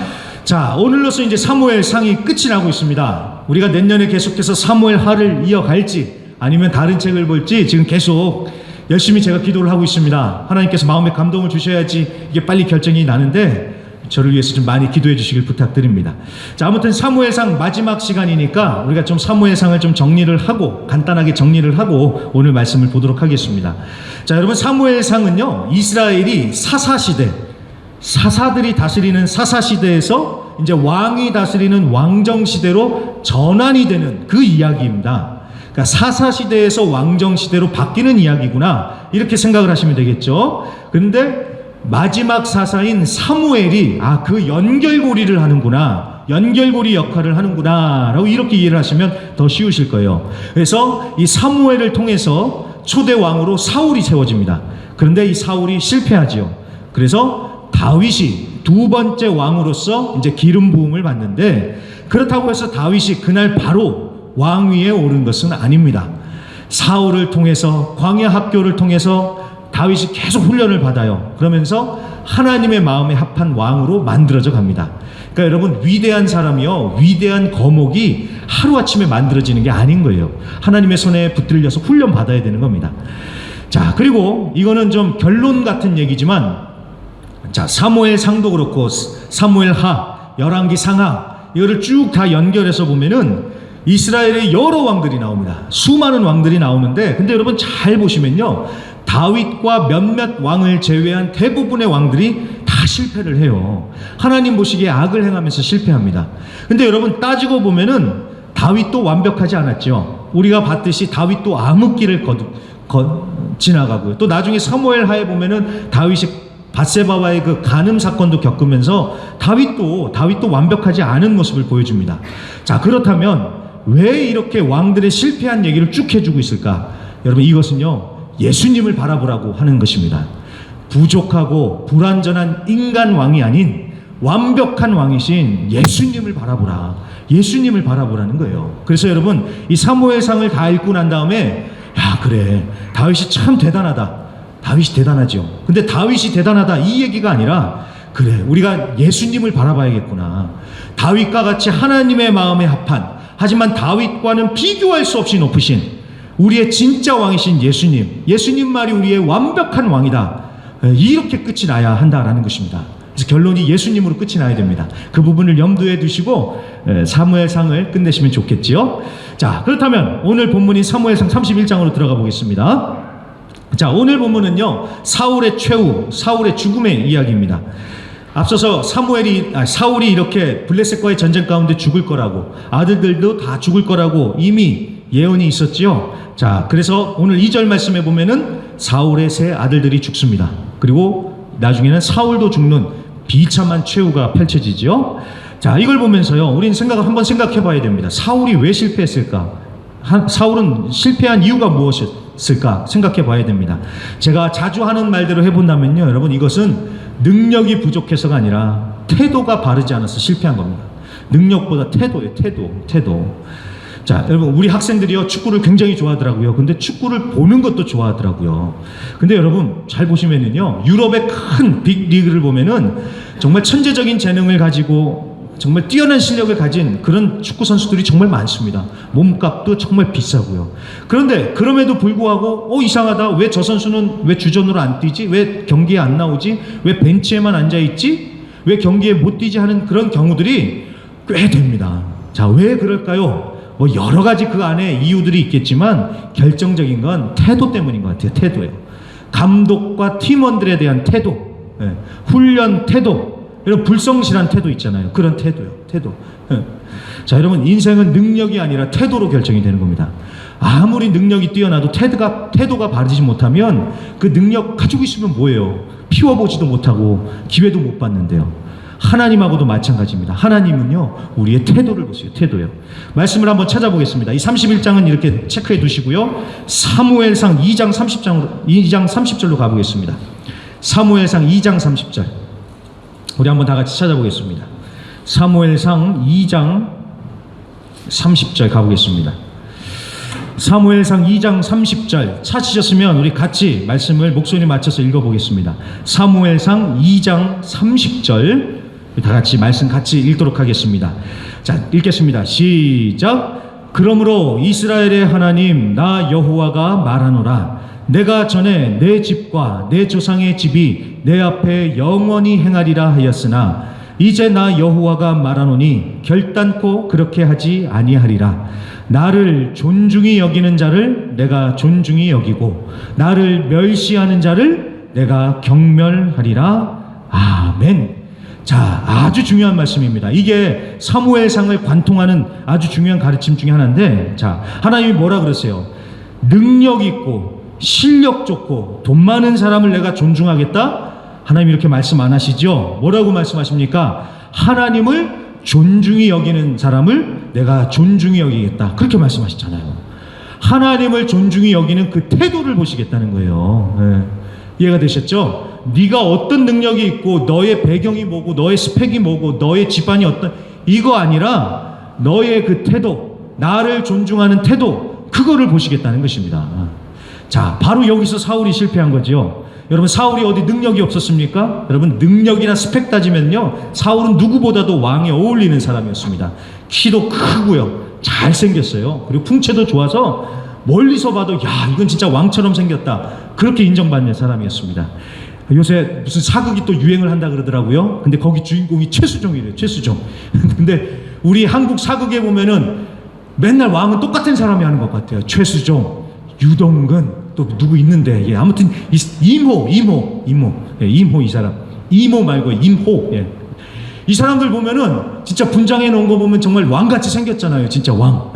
[SPEAKER 1] 자, 오늘로서 이제 사무엘상이 끝이 나고 있습니다. 우리가 내년에 계속해서 사무엘하를 이어갈지 아니면 다른 책을 볼지 지금 계속 열심히 제가 기도를 하고 있습니다. 하나님께서 마음에 감동을 주셔야지 이게 빨리 결정이 나는데 저를 위해서 좀 많이 기도해 주시길 부탁드립니다. 자, 아무튼 사무엘상 마지막 시간이니까 우리가 좀 사무엘상을 좀 정리를 하고, 간단하게 정리를 하고 오늘 말씀을 보도록 하겠습니다. 자, 여러분, 사무엘상은요, 이스라엘이 사사시대, 사사들이 다스리는 사사시대에서 이제 왕이 다스리는 왕정시대로 전환이 되는 그 이야기입니다. 그러니까 사사시대에서 왕정시대로 바뀌는 이야기구나, 이렇게 생각을 하시면 되겠죠. 그런데 마지막 사사인 사무엘이 그 연결고리를 하는구나, 연결고리 역할을 하는구나 라고 이렇게 이해를 하시면 더 쉬우실 거예요. 그래서 이 사무엘을 통해서 초대 왕으로 사울이 세워집니다. 그런데 이 사울이 실패하지요. 그래서 다윗이 두 번째 왕으로서 이제 기름 부음을 받는데, 그렇다고 해서 다윗이 그날 바로 왕위에 오른 것은 아닙니다. 사울을 통해서, 광야 학교를 통해서 다윗이 계속 훈련을 받아요. 그러면서 하나님의 마음에 합한 왕으로 만들어져 갑니다. 그러니까 여러분, 위대한 사람이요, 위대한 거목이 하루아침에 만들어지는 게 아닌 거예요. 하나님의 손에 붙들려서 훈련 받아야 되는 겁니다. 자, 그리고 이거는 좀 결론 같은 얘기지만, 자, 사무엘상도 그렇고 사무엘하, 열왕기 상하, 이거를 쭉 다 연결해서 보면은 이스라엘의 여러 왕들이 나옵니다. 수많은 왕들이 나오는데, 근데 여러분 잘 보시면요, 다윗과 몇몇 왕을 제외한 대부분의 왕들이 다 실패를 해요. 하나님 보시기에 악을 행하면서 실패합니다. 근데 여러분 따지고 보면은 다윗도 완벽하지 않았죠. 우리가 봤듯이 다윗도 암흑기를 지나가고요. 또 나중에 사무엘 하에 보면은 다윗이 밧세바와의 그 간음 사건도 겪으면서 다윗도 완벽하지 않은 모습을 보여줍니다. 자, 그렇다면 왜 이렇게 왕들의 실패한 얘기를 쭉 해주고 있을까? 여러분, 이것은요, 예수님을 바라보라고 하는 것입니다. 부족하고 불완전한 인간 왕이 아닌 완벽한 왕이신 예수님을 바라보라. 예수님을 바라보라는 거예요. 그래서 여러분, 이 사무엘상을 다 읽고 난 다음에, 야, 그래, 다윗이 참 대단하다. 다윗이 대단하죠. 근데 다윗이 대단하다 이 얘기가 아니라, 그래, 우리가 예수님을 바라봐야겠구나. 다윗과 같이 하나님의 마음에 합한, 하지만 다윗과는 비교할 수 없이 높으신 우리의 진짜 왕이신 예수님 말이 우리의 완벽한 왕이다. 이렇게 끝이 나야 한다라는 것입니다. 그래서 결론이 예수님으로 끝이 나야 됩니다. 그 부분을 염두에 두시고 사무엘상을 끝내시면 좋겠지요. 자, 그렇다면 오늘 본문인 사무엘상 31장으로 들어가 보겠습니다. 자, 오늘 본문은요, 사울의 최후, 사울의 죽음의 이야기입니다. 앞서서 사울이 이렇게 블레셋과의 전쟁 가운데 죽을 거라고, 아들들도 다 죽을 거라고 이미 예언이 있었지요. 자, 그래서 오늘 2절 말씀에 보면은 사울의 세 아들들이 죽습니다. 그리고 나중에는 사울도 죽는 비참한 최후가 펼쳐지죠. 자, 이걸 보면서요, 우리는 한번 생각해 봐야 됩니다. 사울이 왜 실패했을까? 사울은 실패한 이유가 무엇이었을까? 생각해 봐야 됩니다. 제가 자주 하는 말대로 해본다면요, 여러분, 이것은 능력이 부족해서가 아니라 태도가 바르지 않아서 실패한 겁니다. 능력보다 태도예요. 태도. 자, 여러분, 우리 학생들이요, 축구를 굉장히 좋아하더라고요. 근데 축구를 보는 것도 좋아하더라고요. 근데 여러분, 잘 보시면은요, 유럽의 큰 빅리그를 보면은 정말 천재적인 재능을 가지고 정말 뛰어난 실력을 가진 그런 축구 선수들이 정말 많습니다. 몸값도 정말 비싸고요. 그런데 그럼에도 불구하고 이상하다. 왜 저 선수는 왜 주전으로 안 뛰지? 왜 경기에 안 나오지? 왜 벤치에만 앉아 있지? 왜 경기에 못 뛰지? 하는 그런 경우들이 꽤 됩니다. 자, 왜 그럴까요? 뭐 여러 가지 그 안에 이유들이 있겠지만 결정적인 건 태도 때문인 것 같아요. 태도예요. 감독과 팀원들에 대한 태도, 훈련 태도, 이런 불성실한 태도 있잖아요. 그런 태도요. 태도. 자, 여러분, 인생은 능력이 아니라 태도로 결정이 되는 겁니다. 아무리 능력이 뛰어나도 태도가 바르지 못하면 그 능력 가지고 있으면 뭐예요? 피워보지도 못하고 기회도 못 받는데요. 하나님하고도 마찬가지입니다. 하나님은요, 우리의 태도를 보세요. 태도요. 말씀을 한번 찾아보겠습니다. 이 31장은 이렇게 체크해 두시고요. 사무엘상 2장 30절로 가보겠습니다. 사무엘상 2장 30절. 우리 한번 다 같이 찾아보겠습니다. 사무엘상 2장 30절 가보겠습니다. 사무엘상 2장 30절 찾으셨으면 우리 같이 말씀을 목소리 맞춰서 읽어보겠습니다. 사무엘상 2장 30절 다 같이 말씀 같이 읽도록 하겠습니다. 자, 읽겠습니다. 시작. 그러므로 이스라엘의 하나님 나 여호와가 말하노라. 내가 전에 내 집과 내 조상의 집이 내 앞에 영원히 행하리라 하였으나 이제 나 여호와가 말하노니 결단코 그렇게 하지 아니하리라. 나를 존중히 여기는 자를 내가 존중히 여기고 나를 멸시하는 자를 내가 경멸하리라. 아멘. 자, 아주 중요한 말씀입니다. 이게 사무엘상을 관통하는 아주 중요한 가르침 중에 하나인데, 자, 하나님이 뭐라 그러세요? 능력 있고 실력 좋고 돈 많은 사람을 내가 존중하겠다? 하나님 이렇게 말씀 안 하시죠? 뭐라고 말씀하십니까? 하나님을 존중히 여기는 사람을 내가 존중히 여기겠다. 그렇게 말씀하셨잖아요. 하나님을 존중히 여기는 그 태도를 보시겠다는 거예요. 네. 이해가 되셨죠? 네가 어떤 능력이 있고 너의 배경이 뭐고 너의 스펙이 뭐고 너의 집안이 어떤, 이거 아니라 너의 그 태도, 나를 존중하는 태도, 그거를 보시겠다는 것입니다. 자, 바로 여기서 사울이 실패한 거죠. 여러분, 사울이 어디 능력이 없었습니까? 여러분, 능력이나 스펙 따지면요, 사울은 누구보다도 왕에 어울리는 사람이었습니다. 키도 크고요, 잘생겼어요. 그리고 풍채도 좋아서 멀리서 봐도 야, 이건 진짜 왕처럼 생겼다, 그렇게 인정받는 사람이었습니다. 요새 무슨 사극이 또 유행을 한다 그러더라고요. 근데 거기 주인공이 최수종이래요. 최수종. 근데 우리 한국 사극에 보면은 맨날 왕은 똑같은 사람이 하는 것 같아요. 최수종, 유동근, 또 누구 있는데, 예, 아무튼 임호 이 사람. 이모 말고 임호. 예. 이 사람들 보면은 진짜 분장해 놓은 거 보면 정말 왕같이 생겼잖아요. 진짜 왕.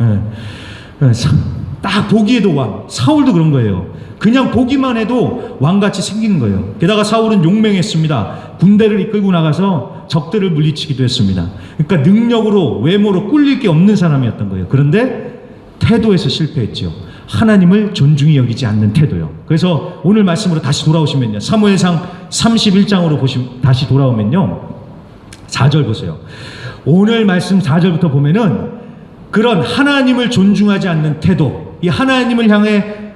[SPEAKER 1] 딱 보기에도 왕. 사울도 그런 거예요. 그냥 보기만 해도 왕같이 생긴 거예요. 게다가 사울은 용맹했습니다. 군대를 이끌고 나가서 적들을 물리치기도 했습니다. 그러니까 능력으로 외모로 꿀릴 게 없는 사람이었던 거예요. 그런데 태도에서 실패했죠. 하나님을 존중히 여기지 않는 태도요. 그래서 오늘 말씀으로 다시 돌아오시면요, 사무엘상 31장으로 다시 돌아오면요, 4절 보세요. 오늘 말씀 4절부터 보면은 그런 하나님을 존중하지 않는 태도, 이 하나님을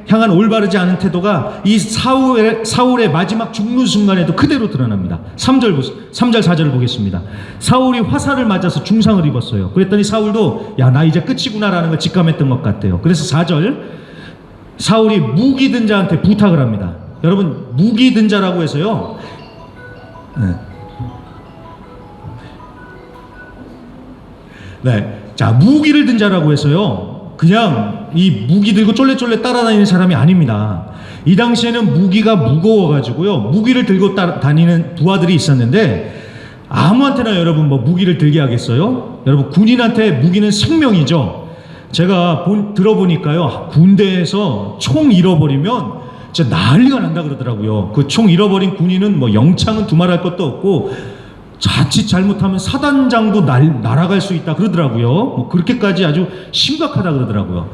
[SPEAKER 1] 향한 올바르지 않은 태도가 이 사울의 마지막 죽는 순간에도 그대로 드러납니다. 3절 4절을 보겠습니다. 사울이 화살을 맞아서 중상을 입었어요. 그랬더니 사울도 야, 나 이제 끝이구나라는 걸 직감했던 것 같아요. 그래서 4절, 사울이 무기 든 자한테 부탁을 합니다. 여러분, 무기 든 자라고 해서요, 자, 무기를 든 자라고 해서요, 그냥 이 무기 들고 쫄래쫄래 따라다니는 사람이 아닙니다. 이 당시에는 무기가 무거워가지고요, 무기를 들고 다니는 부하들이 있었는데, 아무한테나 여러분 뭐 무기를 들게 하겠어요? 여러분, 군인한테 무기는 생명이죠. 제가 들어보니까요, 군대에서 총 잃어버리면 진짜 난리가 난다 그러더라고요. 그 총 잃어버린 군인은 뭐 영창은 두말할 것도 없고 자칫 잘못하면 사단장도 날아갈 수 있다 그러더라고요. 뭐 그렇게까지 아주 심각하다 그러더라고요.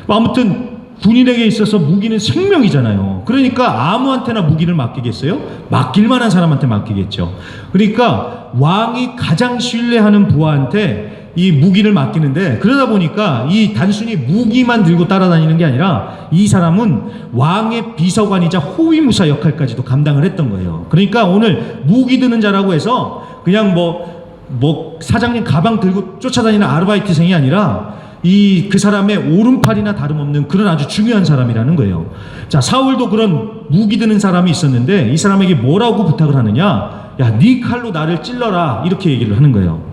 [SPEAKER 1] 아무튼 군인에게 있어서 무기는 생명이잖아요. 그러니까 아무한테나 무기를 맡기겠어요? 맡길 만한 사람한테 맡기겠죠. 그러니까 왕이 가장 신뢰하는 부하한테 이 무기를 맡기는데, 그러다 보니까 이 단순히 무기만 들고 따라다니는 게 아니라 이 사람은 왕의 비서관이자 호위무사 역할까지도 감당을 했던 거예요. 그러니까 오늘 무기 드는 자라고 해서 그냥 뭐 사장님 가방 들고 쫓아다니는 아르바이트생이 아니라 그 사람의 오른팔이나 다름없는 그런 아주 중요한 사람이라는 거예요. 자, 사울도 그런 무기 드는 사람이 있었는데 이 사람에게 뭐라고 부탁을 하느냐? 야, 네 칼로 나를 찔러라, 이렇게 얘기를 하는 거예요.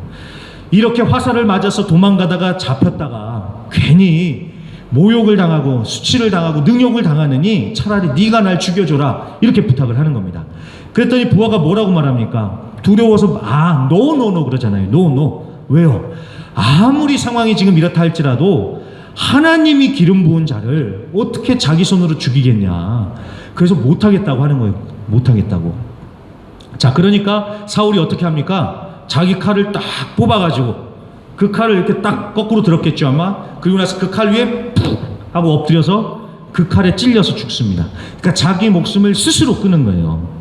[SPEAKER 1] 이렇게 화살을 맞아서 도망가다가 잡혔다가 괜히 모욕을 당하고 수치를 당하고 능욕을 당하느니 차라리 네가 날 죽여줘라, 이렇게 부탁을 하는 겁니다. 그랬더니 부하가 뭐라고 말합니까? 두려워서 노 그러잖아요. 노. 왜요? 아무리 상황이 지금 이렇다 할지라도 하나님이 기름 부은 자를 어떻게 자기 손으로 죽이겠냐. 그래서 못하겠다고 하는 거예요. 못하겠다고. 자, 그러니까 사울이 어떻게 합니까? 자기 칼을 딱 뽑아가지고 그 칼을 이렇게 딱 거꾸로 들었겠죠 아마. 그리고 나서 그 칼 위에 푹 하고 엎드려서 그 칼에 찔려서 죽습니다. 그러니까 자기 목숨을 스스로 끊은 거예요.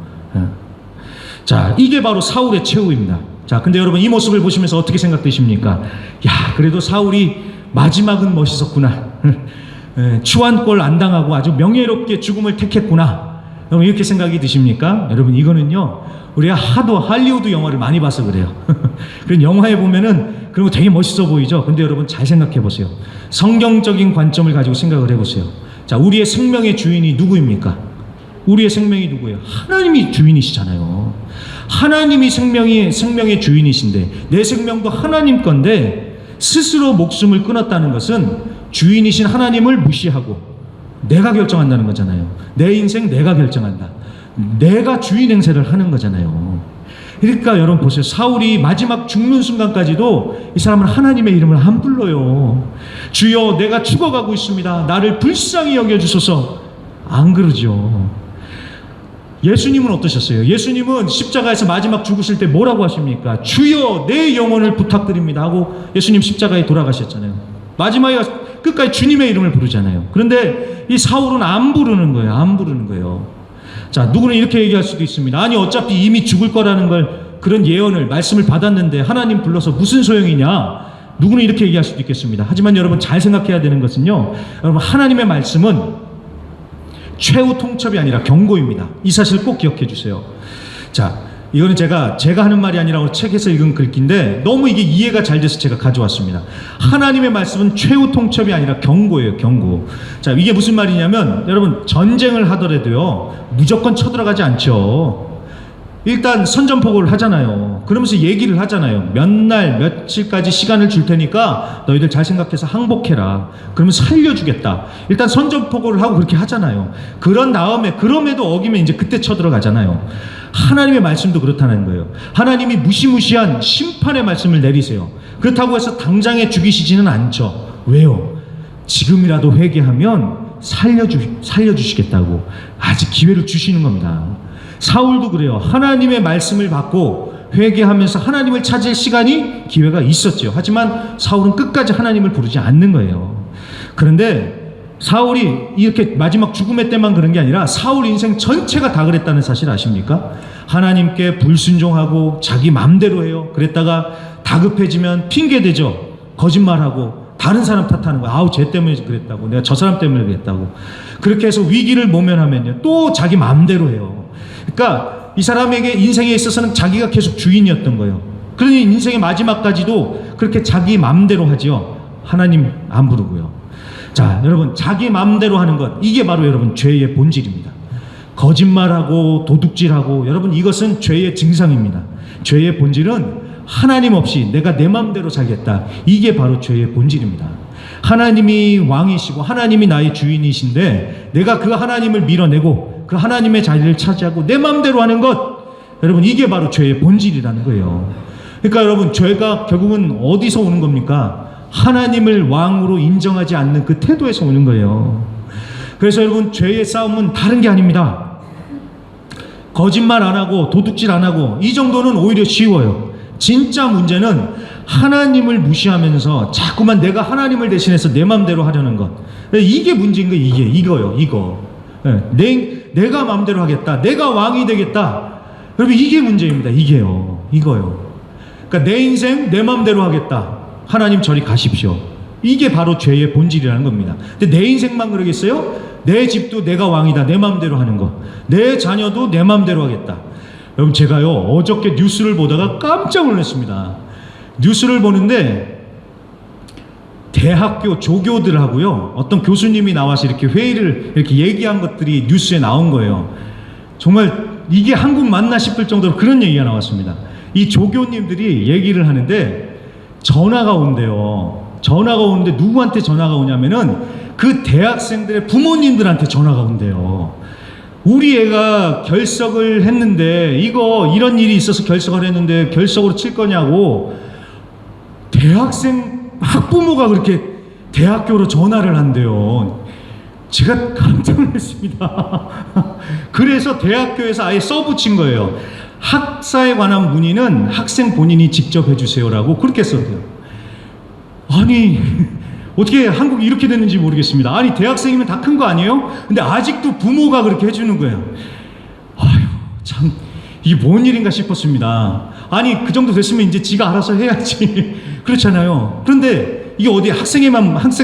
[SPEAKER 1] 자, 이게 바로 사울의 최후입니다. 자, 근데 여러분, 이 모습을 보시면서 어떻게 생각되십니까? 야, 그래도 사울이 마지막은 멋있었구나. 추한꼴 안 당하고 아주 명예롭게 죽음을 택했구나. 여러분, 이렇게 생각이 드십니까? 여러분, 이거는요, 우리가 하도 할리우드 영화를 많이 봐서 그래요. 그런 영화에 보면은 그런 거 되게 멋있어 보이죠? 근데 여러분, 잘 생각해 보세요. 성경적인 관점을 가지고 생각을 해 보세요. 자, 우리의 생명의 주인이 누구입니까? 우리의 생명이 누구예요? 하나님이 주인이시잖아요. 하나님이 생명의 주인이신데 내 생명도 하나님 건데 스스로 목숨을 끊었다는 것은 주인이신 하나님을 무시하고 내가 결정한다는 거잖아요. 내 인생 내가 결정한다. 내가 주인 행세를 하는 거잖아요. 그러니까 여러분 보세요. 사울이 마지막 죽는 순간까지도 이 사람은 하나님의 이름을 안 불러요. 주여, 내가 죽어가고 있습니다. 나를 불쌍히 여겨주소서. 안 그러죠. 예수님은 어떠셨어요? 예수님은 십자가에서 마지막 죽으실 때 뭐라고 하십니까? 주여, 내 영혼을 부탁드립니다 하고 예수님 십자가에 돌아가셨잖아요. 마지막에 끝까지 주님의 이름을 부르잖아요. 그런데 이 사울은 안 부르는 거예요. 안 부르는 거예요. 자, 누구는 이렇게 얘기할 수도 있습니다. 아니, 어차피 이미 죽을 거라는 걸, 그런 예언을, 말씀을 받았는데 하나님 불러서 무슨 소용이냐? 누구는 이렇게 얘기할 수도 있겠습니다. 하지만 여러분, 잘 생각해야 되는 것은요, 여러분, 하나님의 말씀은 최후 통첩이 아니라 경고입니다. 이 사실 꼭 기억해 주세요. 자, 이거는 제가 하는 말이 아니라 책에서 읽은 글귀인데 너무 이게 이해가 잘 돼서 제가 가져왔습니다. 하나님의 말씀은 최후 통첩이 아니라 경고예요. 경고. 자, 이게 무슨 말이냐면 여러분, 전쟁을 하더라도요 무조건 쳐들어가지 않죠. 일단 선전포고를 하잖아요. 그러면서 얘기를 하잖아요. 몇 날 며칠까지 시간을 줄 테니까 너희들 잘 생각해서 항복해라. 그러면 살려주겠다. 일단 선전포고를 하고 그렇게 하잖아요. 그런 다음에 그럼에도 어기면 이제 그때 쳐들어가잖아요. 하나님의 말씀도 그렇다는 거예요. 하나님이 무시무시한 심판의 말씀을 내리세요. 그렇다고 해서 당장에 죽이시지는 않죠. 왜요? 지금이라도 회개하면 살려주시겠다고 아직 기회를 주시는 겁니다. 사울도 그래요. 하나님의 말씀을 받고 회개하면서 하나님을 찾을 시간이 기회가 있었죠. 하지만 사울은 끝까지 하나님을 부르지 않는 거예요. 그런데 사울이 이렇게 마지막 죽음의 때만 그런 게 아니라 사울 인생 전체가 다 그랬다는 사실 아십니까? 하나님께 불순종하고 자기 맘대로 해요. 그랬다가 다급해지면 핑계대죠. 거짓말하고 다른 사람 탓하는 거야. 아우 쟤 때문에 그랬다고, 내가 저 사람 때문에 그랬다고. 그렇게 해서 위기를 모면하면요 또 자기 맘대로 해요. 그러니까 이 사람에게 인생에 있어서는 자기가 계속 주인이었던 거예요. 그러니 인생의 마지막까지도 그렇게 자기 맘대로 하지요. 하나님 안 부르고요. 자, 여러분, 자기 맘대로 하는 것, 이게 바로 여러분 죄의 본질입니다. 거짓말하고 도둑질하고, 여러분 이것은 죄의 증상입니다. 죄의 본질은 하나님 없이 내가 내 맘대로 살겠다, 이게 바로 죄의 본질입니다. 하나님이 왕이시고 하나님이 나의 주인이신데 내가 그 하나님을 밀어내고 그 하나님의 자리를 차지하고 내 맘대로 하는 것, 여러분 이게 바로 죄의 본질이라는 거예요. 그러니까 여러분, 죄가 결국은 어디서 오는 겁니까? 하나님을 왕으로 인정하지 않는 그 태도에서 오는 거예요. 그래서 여러분, 죄의 싸움은 다른 게 아닙니다. 거짓말 안 하고 도둑질 안 하고 이 정도는 오히려 쉬워요. 진짜 문제는 하나님을 무시하면서 자꾸만 내가 하나님을 대신해서 내 맘대로 하려는 것, 이게 문제인 거예요. 이거 내가 맘대로 하겠다, 내가 왕이 되겠다, 여러분 이게 문제입니다. 이거요. 그러니까 내 인생 내 맘대로 하겠다, 하나님 저리 가십시오, 이게 바로 죄의 본질이라는 겁니다. 근데 내 인생만 그러겠어요? 내 집도 내가 왕이다, 내 맘대로 하는 거. 내 자녀도 내 맘대로 하겠다. 여러분, 제가요 어저께 뉴스를 보다가 깜짝 놀랐습니다. 뉴스를 보는데 대학교 조교들하고요 어떤 교수님이 나와서 이렇게 회의를 이렇게 얘기한 것들이 뉴스에 나온 거예요. 정말 이게 한국 맞나 싶을 정도로 그런 얘기가 나왔습니다. 이 조교님들이 얘기를 하는데 전화가 온대요. 전화가 오는데 누구한테 전화가 오냐면은 그 대학생들의 부모님들한테 전화가 온대요. 우리 애가 결석을 했는데 이런 일이 있어서 결석을 했는데 결석으로 칠 거냐고 대학생 학부모가 그렇게 대학교로 전화를 한대요. 제가 깜짝 놀랐습니다. 그래서 대학교에서 아예 써붙인 거예요. 학사에 관한 문의는 학생 본인이 직접 해주세요라고 그렇게 썼대요. 아니 어떻게 한국이 이렇게 됐는지 모르겠습니다. 아니 대학생이면 다 큰 거 아니에요? 근데 아직도 부모가 그렇게 해주는 거예요. 아유 참, 이게 뭔 일인가 싶었습니다. 아니 그 정도 됐으면 이제 지가 알아서 해야지. 그렇잖아요. 그런데 이게 어디 학생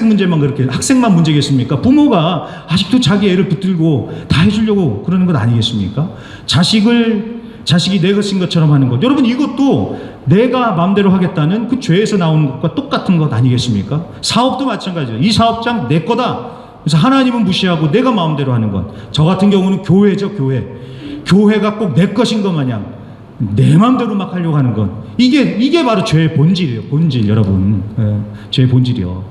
[SPEAKER 1] 문제만 그렇게, 학생만 문제겠습니까? 부모가 아직도 자기 애를 붙들고 다 해주려고 그러는 것 아니겠습니까? 자식이 내 것인 것처럼 하는 것, 여러분 이것도 내가 마음대로 하겠다는 그 죄에서 나오는 것과 똑같은 것 아니겠습니까? 사업도 마찬가지예요. 이 사업장 내 거다, 그래서 하나님은 무시하고 내가 마음대로 하는 것. 저 같은 경우는 교회죠. 교회가 꼭 내 것인 것 마냥 내 마음대로 막 하려고 하는 것, 이게 바로 죄의 본질이에요. 본질, 여러분. 죄의 본질이요.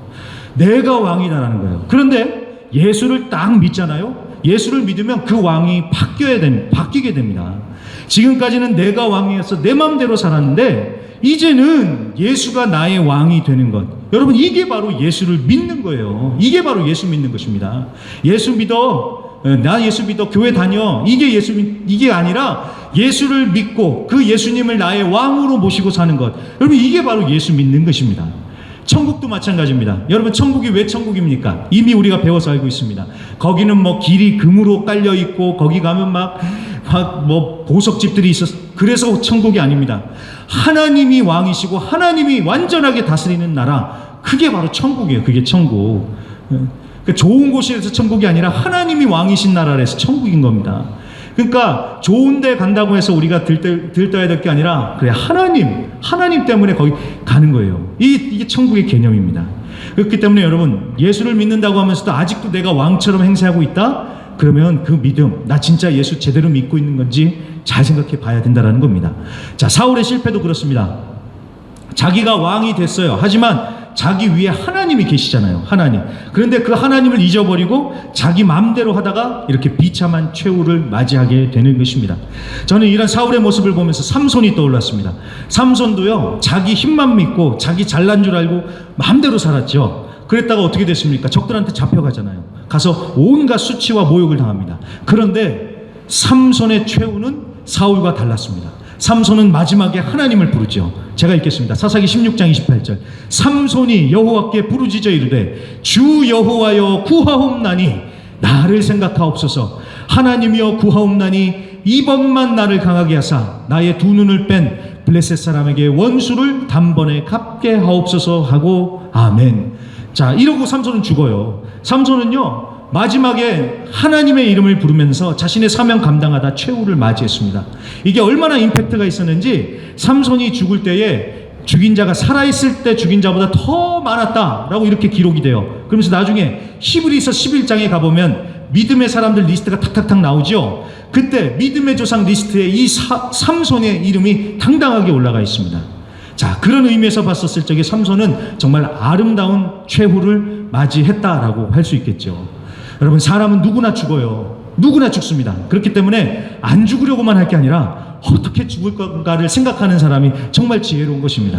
[SPEAKER 1] 내가 왕이다라는 거예요. 그런데 예수를 딱 믿잖아요. 예수를 믿으면 그 왕이 바뀌게 됩니다. 지금까지는 내가 왕이어서 내 마음대로 살았는데 이제는 예수가 나의 왕이 되는 것, 여러분 이게 바로 예수를 믿는 거예요. 이게 바로 예수 믿는 것입니다. 예수 믿어, 나 예수 믿어, 교회 다녀, 이게 아니라 예수를 믿고 그 예수님을 나의 왕으로 모시고 사는 것, 여러분 이게 바로 예수 믿는 것입니다. 천국도 마찬가지입니다. 여러분 천국이 왜 천국입니까? 이미 우리가 배워서 알고 있습니다. 거기는 뭐 길이 금으로 깔려 있고 거기 가면 막 뭐 보석집들이 있어서 그래서 천국이 아닙니다. 하나님이 왕이시고 하나님이 완전하게 다스리는 나라, 그게 바로 천국이에요. 그게 천국. 그러니까 좋은 곳에서 천국이 아니라 하나님이 왕이신 나라에서 천국인 겁니다. 그러니까 좋은 데 간다고 해서 우리가 들떠야 될 게 아니라 그래 하나님 때문에 거기 가는 거예요. 이게 천국의 개념입니다. 그렇기 때문에 여러분, 예수를 믿는다고 하면서도 아직도 내가 왕처럼 행세하고 있다? 그러면 그 믿음, 나 진짜 예수 제대로 믿고 있는 건지 잘 생각해 봐야 된다는 겁니다. 자, 사울의 실패도 그렇습니다. 자기가 왕이 됐어요. 하지만 자기 위에 하나님이 계시잖아요. 하나님. 그런데 그 하나님을 잊어버리고 자기 마음대로 하다가 이렇게 비참한 최후를 맞이하게 되는 것입니다. 저는 이런 사울의 모습을 보면서 삼손이 떠올랐습니다. 삼손도요, 자기 힘만 믿고 자기 잘난 줄 알고 마음대로 살았죠. 그랬다가 어떻게 됐습니까? 적들한테 잡혀가잖아요. 가서 온갖 수치와 모욕을 당합니다. 그런데 삼손의 최후는 사울과 달랐습니다. 삼손은 마지막에 하나님을 부르죠. 제가 읽겠습니다. 사사기 16장 28절. 삼손이 여호와께 부르짖어 이르되 주 여호와여 구하옵나니 나를 생각하옵소서. 하나님이여 구하옵나니 이번만 나를 강하게 하사 나의 두 눈을 뺀 블레셋 사람에게 원수를 단번에 갚게 하옵소서 하고 아멘. 자, 이러고 삼손은 죽어요. 삼손은요, 마지막에 하나님의 이름을 부르면서 자신의 사명 감당하다 최후를 맞이했습니다. 이게 얼마나 임팩트가 있었는지 삼손이 죽을 때에 죽인 자가 살아있을 때 죽인 자보다 더 많았다라고 이렇게 기록이 돼요. 그러면서 나중에 히브리서 11장에 가보면 믿음의 사람들 리스트가 탁탁탁 나오죠. 그때 믿음의 조상 리스트에 이 삼손의 이름이 당당하게 올라가 있습니다. 자, 그런 의미에서 봤었을 적에 삼손은 정말 아름다운 최후를 맞이했다라고 할 수 있겠죠. 여러분, 사람은 누구나 죽어요. 누구나 죽습니다. 그렇기 때문에 안 죽으려고만 할 게 아니라 어떻게 죽을 건가를 생각하는 사람이 정말 지혜로운 것입니다.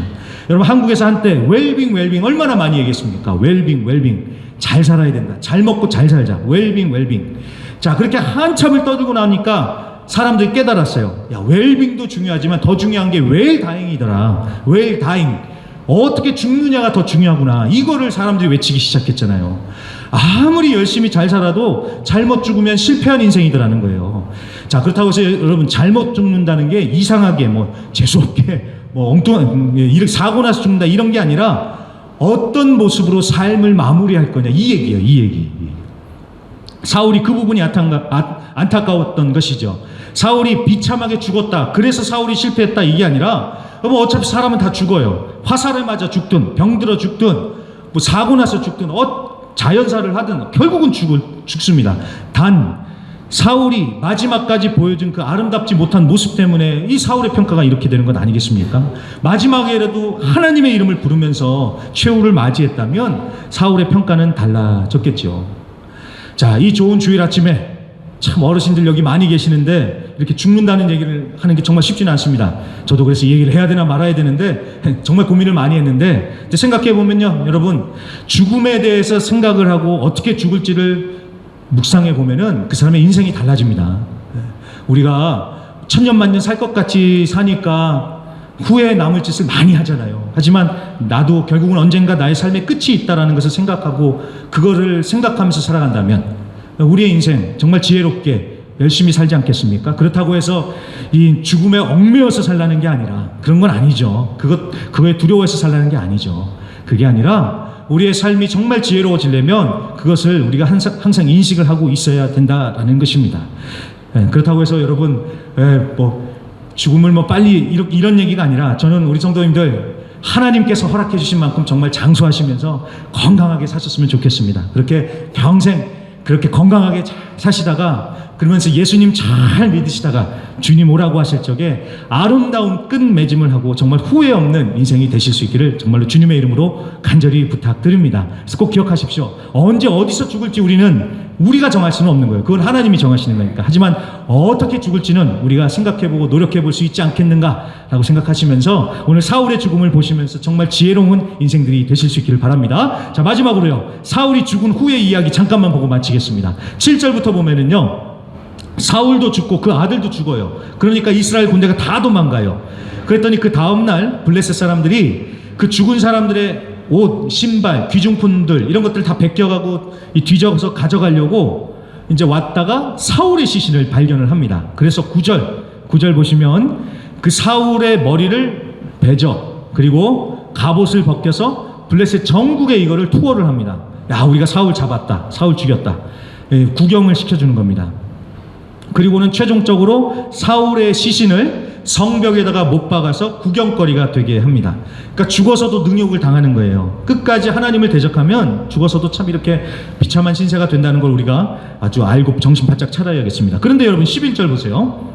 [SPEAKER 1] 여러분, 한국에서 한때 웰빙 얼마나 많이 얘기했습니까? 웰빙 잘 살아야 된다. 잘 먹고 잘 살자. 웰빙. 자, 그렇게 한참을 떠들고 나니까 사람들이 깨달았어요. 야, 웰빙도 중요하지만 더 중요한 게 웰다잉이더라. 웰다잉. 어떻게 죽느냐가 더 중요하구나. 이거를 사람들이 외치기 시작했잖아요. 아무리 열심히 잘 살아도 잘못 죽으면 실패한 인생이더라는 거예요. 자, 그렇다고 해서 여러분, 잘못 죽는다는 게 이상하게 재수없게 엉뚱한 이렇게 사고 나서 죽는다 이런 게 아니라 어떤 모습으로 삶을 마무리할 거냐, 이 얘기예요. 이 얘기. 사울이 그 부분이 안타까웠던 것이죠. 사울이 비참하게 죽었다, 그래서 사울이 실패했다, 이게 아니라 어차피 사람은 다 죽어요. 화살에 맞아 죽든 병들어 죽든 사고 나서 죽든 자연사를 하든 결국은 죽습니다. 단 사울이 마지막까지 보여준 그 아름답지 못한 모습 때문에 이 사울의 평가가 이렇게 되는 건 아니겠습니까? 마지막에라도 하나님의 이름을 부르면서 최후를 맞이했다면 사울의 평가는 달라졌겠죠. 자, 이 좋은 주일 아침에 참 어르신들 여기 많이 계시는데 이렇게 죽는다는 얘기를 하는 게 정말 쉽지는 않습니다. 저도 그래서 얘기를 해야 되나 말아야 되는데 정말 고민을 많이 했는데, 생각해 보면요, 여러분, 죽음에 대해서 생각을 하고 어떻게 죽을지를 묵상해 보면은 그 사람의 인생이 달라집니다. 우리가 천년만년 살 것 같이 사니까 후회에 남을 짓을 많이 하잖아요. 하지만 나도 결국은 언젠가 나의 삶의 끝이 있다라는 것을 생각하고 그거를 생각하면서 살아간다면 우리의 인생 정말 지혜롭게 열심히 살지 않겠습니까? 그렇다고 해서 이 죽음에 얽매여서 살라는 게 아니라, 그런 건 아니죠. 그거에 두려워해서 살라는 게 아니죠. 그게 아니라 우리의 삶이 정말 지혜로워지려면 그것을 우리가 항상 인식을 하고 있어야 된다라는 것입니다. 그렇다고 해서 여러분, 죽음을 빨리 이런 얘기가 아니라, 저는 우리 성도님들 하나님께서 허락해 주신 만큼 정말 장수하시면서 건강하게 사셨으면 좋겠습니다. 그렇게 평생 그렇게 건강하게 잘 사시다가, 그러면서 예수님 잘 믿으시다가 주님 오라고 하실 적에 아름다운 끝맺음을 하고 정말 후회 없는 인생이 되실 수 있기를 정말로 주님의 이름으로 간절히 부탁드립니다. 그래서 꼭 기억하십시오. 언제 어디서 죽을지 우리가 정할 수는 없는 거예요. 그건 하나님이 정하시는 거니까. 하지만 어떻게 죽을지는 우리가 생각해보고 노력해볼 수 있지 않겠는가라고 생각하시면서 오늘 사울의 죽음을 보시면서 정말 지혜로운 인생들이 되실 수 있기를 바랍니다. 자, 마지막으로요, 사울이 죽은 후의 이야기 잠깐만 보고 마치겠습니다. 7절부터 보면은요, 사울도 죽고 그 아들도 죽어요. 그러니까 이스라엘 군대가 다 도망가요. 그랬더니 그 다음날 블레셋 사람들이 그 죽은 사람들의 옷, 신발, 귀중품들 이런 것들 다 베껴가고 뒤져서 가져가려고 이제 왔다가 사울의 시신을 발견을 합니다. 그래서 9절 보시면 그 사울의 머리를 베져, 그리고 갑옷을 벗겨서 블레셋 전국에 이거를 투어를 합니다. 야, 우리가 사울 잡았다, 사울 죽였다, 구경을 시켜주는 겁니다. 그리고는 최종적으로 사울의 시신을 성벽에다가 못 박아서 구경거리가 되게 합니다. 그러니까 죽어서도 능욕을 당하는 거예요. 끝까지 하나님을 대적하면 죽어서도 참 이렇게 비참한 신세가 된다는 걸 우리가 아주 알고 정신 바짝 차려야겠습니다. 그런데 여러분, 11절 보세요.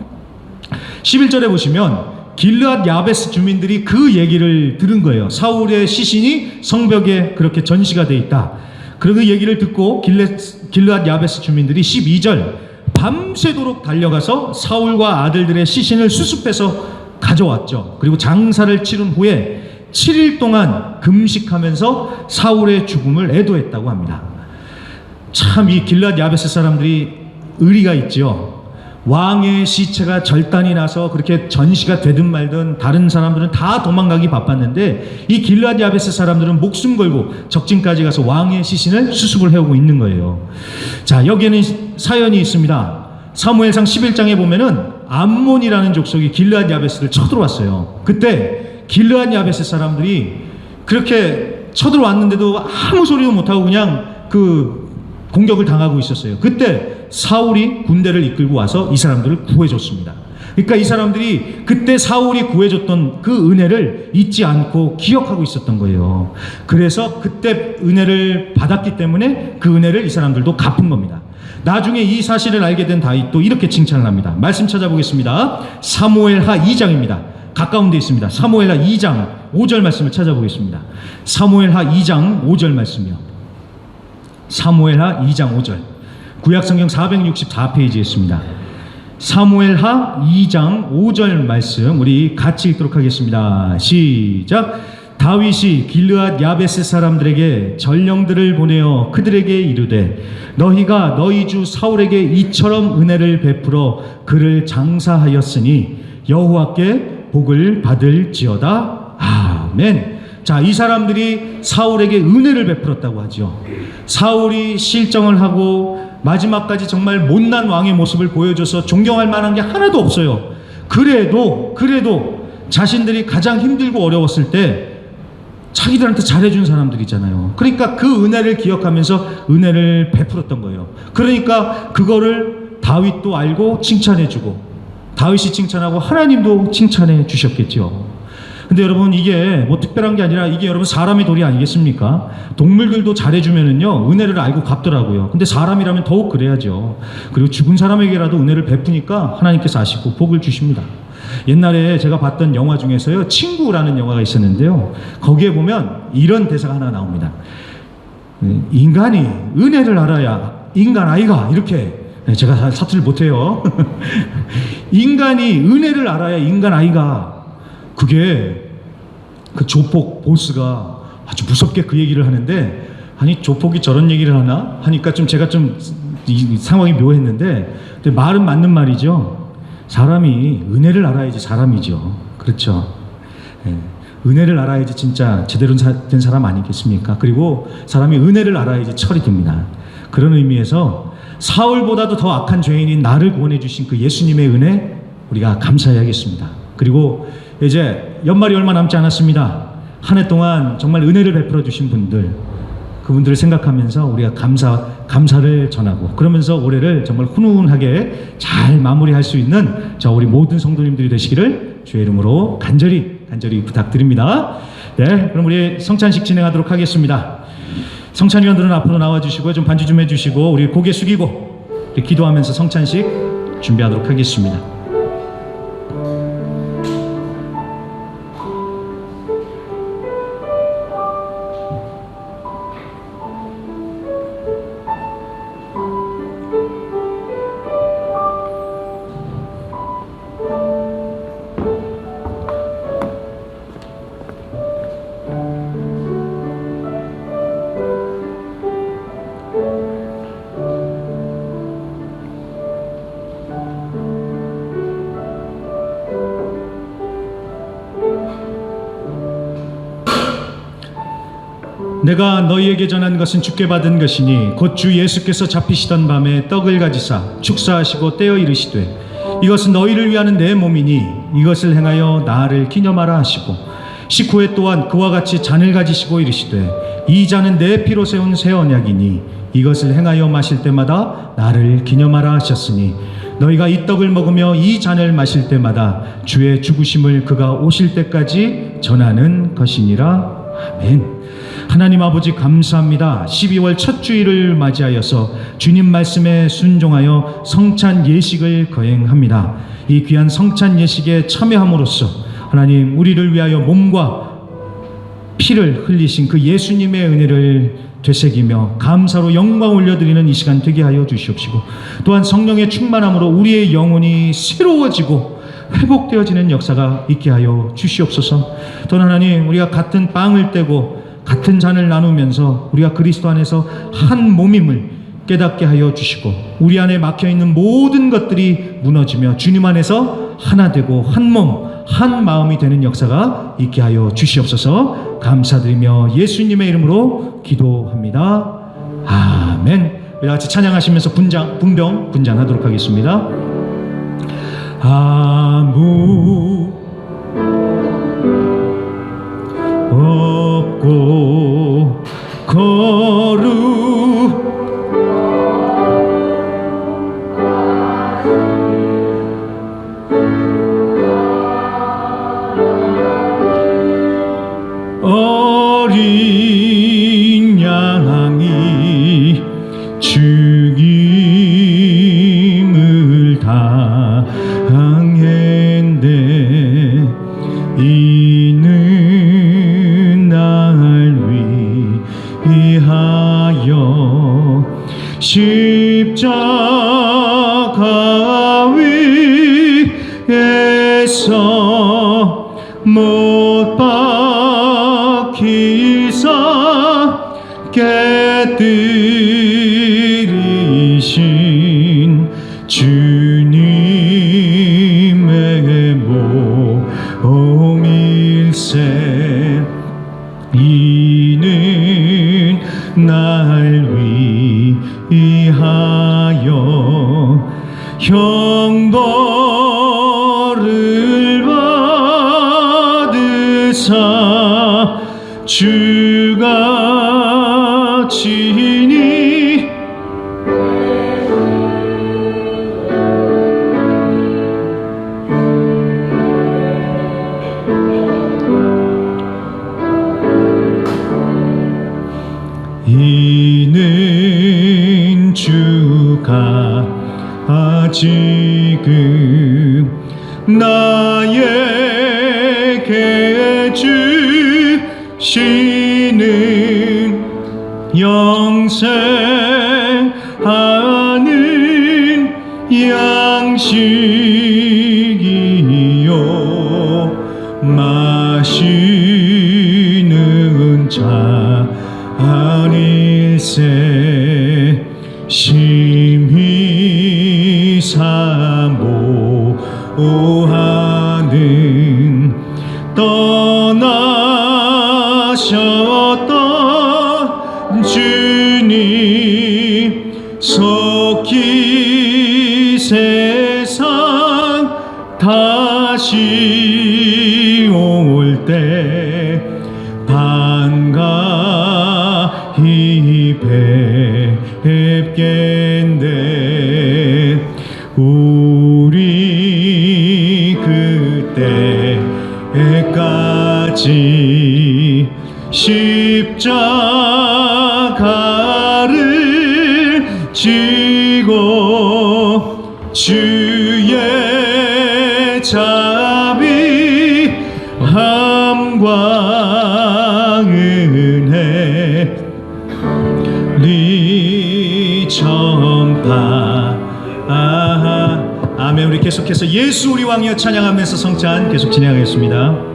[SPEAKER 1] 11절에 보시면 길르앗 야베스 주민들이 그 얘기를 들은 거예요. 사울의 시신이 성벽에 그렇게 전시가 돼 있다. 그 얘기를 듣고 길르앗 야베스 주민들이 12절 밤새도록 달려가서 사울과 아들들의 시신을 수습해서 가져왔죠. 그리고 장사를 치른 후에 7일 동안 금식하면서 사울의 죽음을 애도했다고 합니다. 참 이 길르앗 야베스 사람들이 의리가 있지요. 왕의 시체가 절단이 나서 그렇게 전시가 되든 말든 다른 사람들은 다 도망가기 바빴는데 이 길르앗 야베스 사람들은 목숨 걸고 적진까지 가서 왕의 시신을 수습을 해오고 있는 거예요. 자, 여기에는 사연이 있습니다. 사무엘상 11장에 보면은 암몬이라는 족속이 길르앗 야베스를 쳐들어왔어요. 그때 길르앗 야베스 사람들이 그렇게 쳐들어왔는데도 아무 소리도 못하고 그냥 그 공격을 당하고 있었어요. 그때 사울이 군대를 이끌고 와서 이 사람들을 구해줬습니다. 그러니까 이 사람들이 그때 사울이 구해줬던 그 은혜를 잊지 않고 기억하고 있었던 거예요. 그래서 그때 은혜를 받았기 때문에 그 은혜를 이 사람들도 갚은 겁니다. 나중에 이 사실을 알게 된 다윗도 이렇게 칭찬을 합니다. 말씀 찾아보겠습니다. 사무엘하 2장입니다. 가까운 데 있습니다. 사무엘하 2장 5절 말씀을 찾아보겠습니다. 사무엘하 2장 5절 말씀이요. 사무엘하 2장 5절. 구약성경 464페이지에 있습니다. 사무엘하 2장 5절 말씀 우리 같이 읽도록 하겠습니다. 시작. 다윗이 길르앗 야베스 사람들에게 전령들을 보내어 그들에게 이르되 너희가 너희 주 사울에게 이처럼 은혜를 베풀어 그를 장사하였으니 여호와께 복을 받을지어다. 아멘. 자, 이 사람들이 사울에게 은혜를 베풀었다고 하죠. 사울이 실정을 하고 마지막까지 정말 못난 왕의 모습을 보여줘서 존경할 만한 게 하나도 없어요. 그래도 자신들이 가장 힘들고 어려웠을 때 자기들한테 잘해준 사람들이잖아요. 그러니까 그 은혜를 기억하면서 은혜를 베풀었던 거예요. 그러니까 그거를 다윗도 알고 칭찬해주고 다윗이 칭찬하고 하나님도 칭찬해 주셨겠죠. 근데 여러분 이게 뭐 특별한 게 아니라 이게 여러분 사람의 도리 아니겠습니까? 동물들도 잘해주면은요 은혜를 알고 갚더라고요. 근데 사람이라면 더욱 그래야죠. 그리고 죽은 사람에게라도 은혜를 베푸니까 하나님께서 아시고 복을 주십니다. 옛날에 제가 봤던 영화 중에서요 친구라는 영화가 있었는데요. 거기에 보면 이런 대사가 하나 나옵니다. 인간이 은혜를 알아야 인간 아이가 이렇게 제가 사투를 못해요. 인간이 은혜를 알아야 인간 아이가 그게 그 조폭 보스가 아주 무섭게 그 얘기를 하는데 아니 조폭이 저런 얘기를 하나 하니까 좀 제가 좀 이 상황이 묘했는데 근데 말은 맞는 말이죠. 사람이 은혜를 알아야지 사람이죠. 그렇죠. 예. 은혜를 알아야지 진짜 제대로 된 사람 아니겠습니까? 그리고 사람이 은혜를 알아야지 철이 듭니다. 그런 의미에서 사울보다도 더 악한 죄인인 나를 구원해 주신 그 예수님의 은혜 우리가 감사해야겠습니다. 그리고 이제 연말이 얼마 남지 않았습니다. 한 해 동안 정말 은혜를 베풀어 주신 분들 그분들을 생각하면서 우리가 감사를 전하고 그러면서 올해를 정말 훈훈하게 잘 마무리할 수 있는 저 우리 모든 성도님들이 되시기를 주의 이름으로 간절히 부탁드립니다. 네, 그럼 우리 성찬식 진행하도록 하겠습니다. 성찬위원들은 앞으로 나와주시고 좀 반주 좀 해주시고 우리 고개 숙이고 기도하면서 성찬식 준비하도록 하겠습니다. 내가 너희에게 전한 것은 주께 받은 것이니 곧 주 예수께서 잡히시던 밤에 떡을 가지사 축사하시고 떼어 이르시되 이것은 너희를 위하는 내 몸이니 이것을 행하여 나를 기념하라 하시고 식후에 또한 그와 같이 잔을 가지시고 이르시되 이 잔은 내 피로 세운 새 언약이니 이것을 행하여 마실 때마다 나를 기념하라 하셨으니 너희가 이 떡을 먹으며 이 잔을 마실 때마다 주의 죽으심을 그가 오실 때까지 전하는 것이니라. 아멘. 하나님 아버지 감사합니다. 12월 첫 주일을 맞이하여서 주님 말씀에 순종하여 성찬 예식을 거행합니다. 이 귀한 성찬 예식에 참여함으로써 하나님, 우리를 위하여 몸과 피를 흘리신 그 예수님의 은혜를 되새기며 감사로 영광 올려드리는 이 시간 되게 하여 주시옵시고, 또한 성령의 충만함으로 우리의 영혼이 새로워지고 회복되어지는 역사가 있게 하여 주시옵소서. 또한 하나님, 우리가 같은 빵을 떼고 같은 잔을 나누면서 우리가 그리스도 안에서 한 몸임을 깨닫게 하여 주시고, 우리 안에 막혀있는 모든 것들이 무너지며 주님 안에서 하나 되고 한 몸, 한 마음이 되는 역사가 있게 하여 주시옵소서. 감사드리며 예수님의 이름으로 기도합니다. 아멘. 우리 같이 찬양하시면서 분장하도록 하겠습니다. 아무 없고 거룩 어린 양이 죽임을 당했네. 이는 날 위하여 십자가 위에서 못 박히사 깨뜨리신 주님의 몸일세. 이는 날 위하여 형벌을 받으사 주가 지니 이는 주가 지금 나에게 주시는 영생하는 양식이요 마시는 자 아닐세. 심히 사모하는 떠나셨던 주님 속히 세상 다시 올 때 반가이 뵙겠네. 우리 그때까지 십자가를 지고 주의 자비함과 은혜 전파. 아멘. 우리 계속해서 예수 우리 왕이여 찬양하면서 성찬 계속 진행하겠습니다.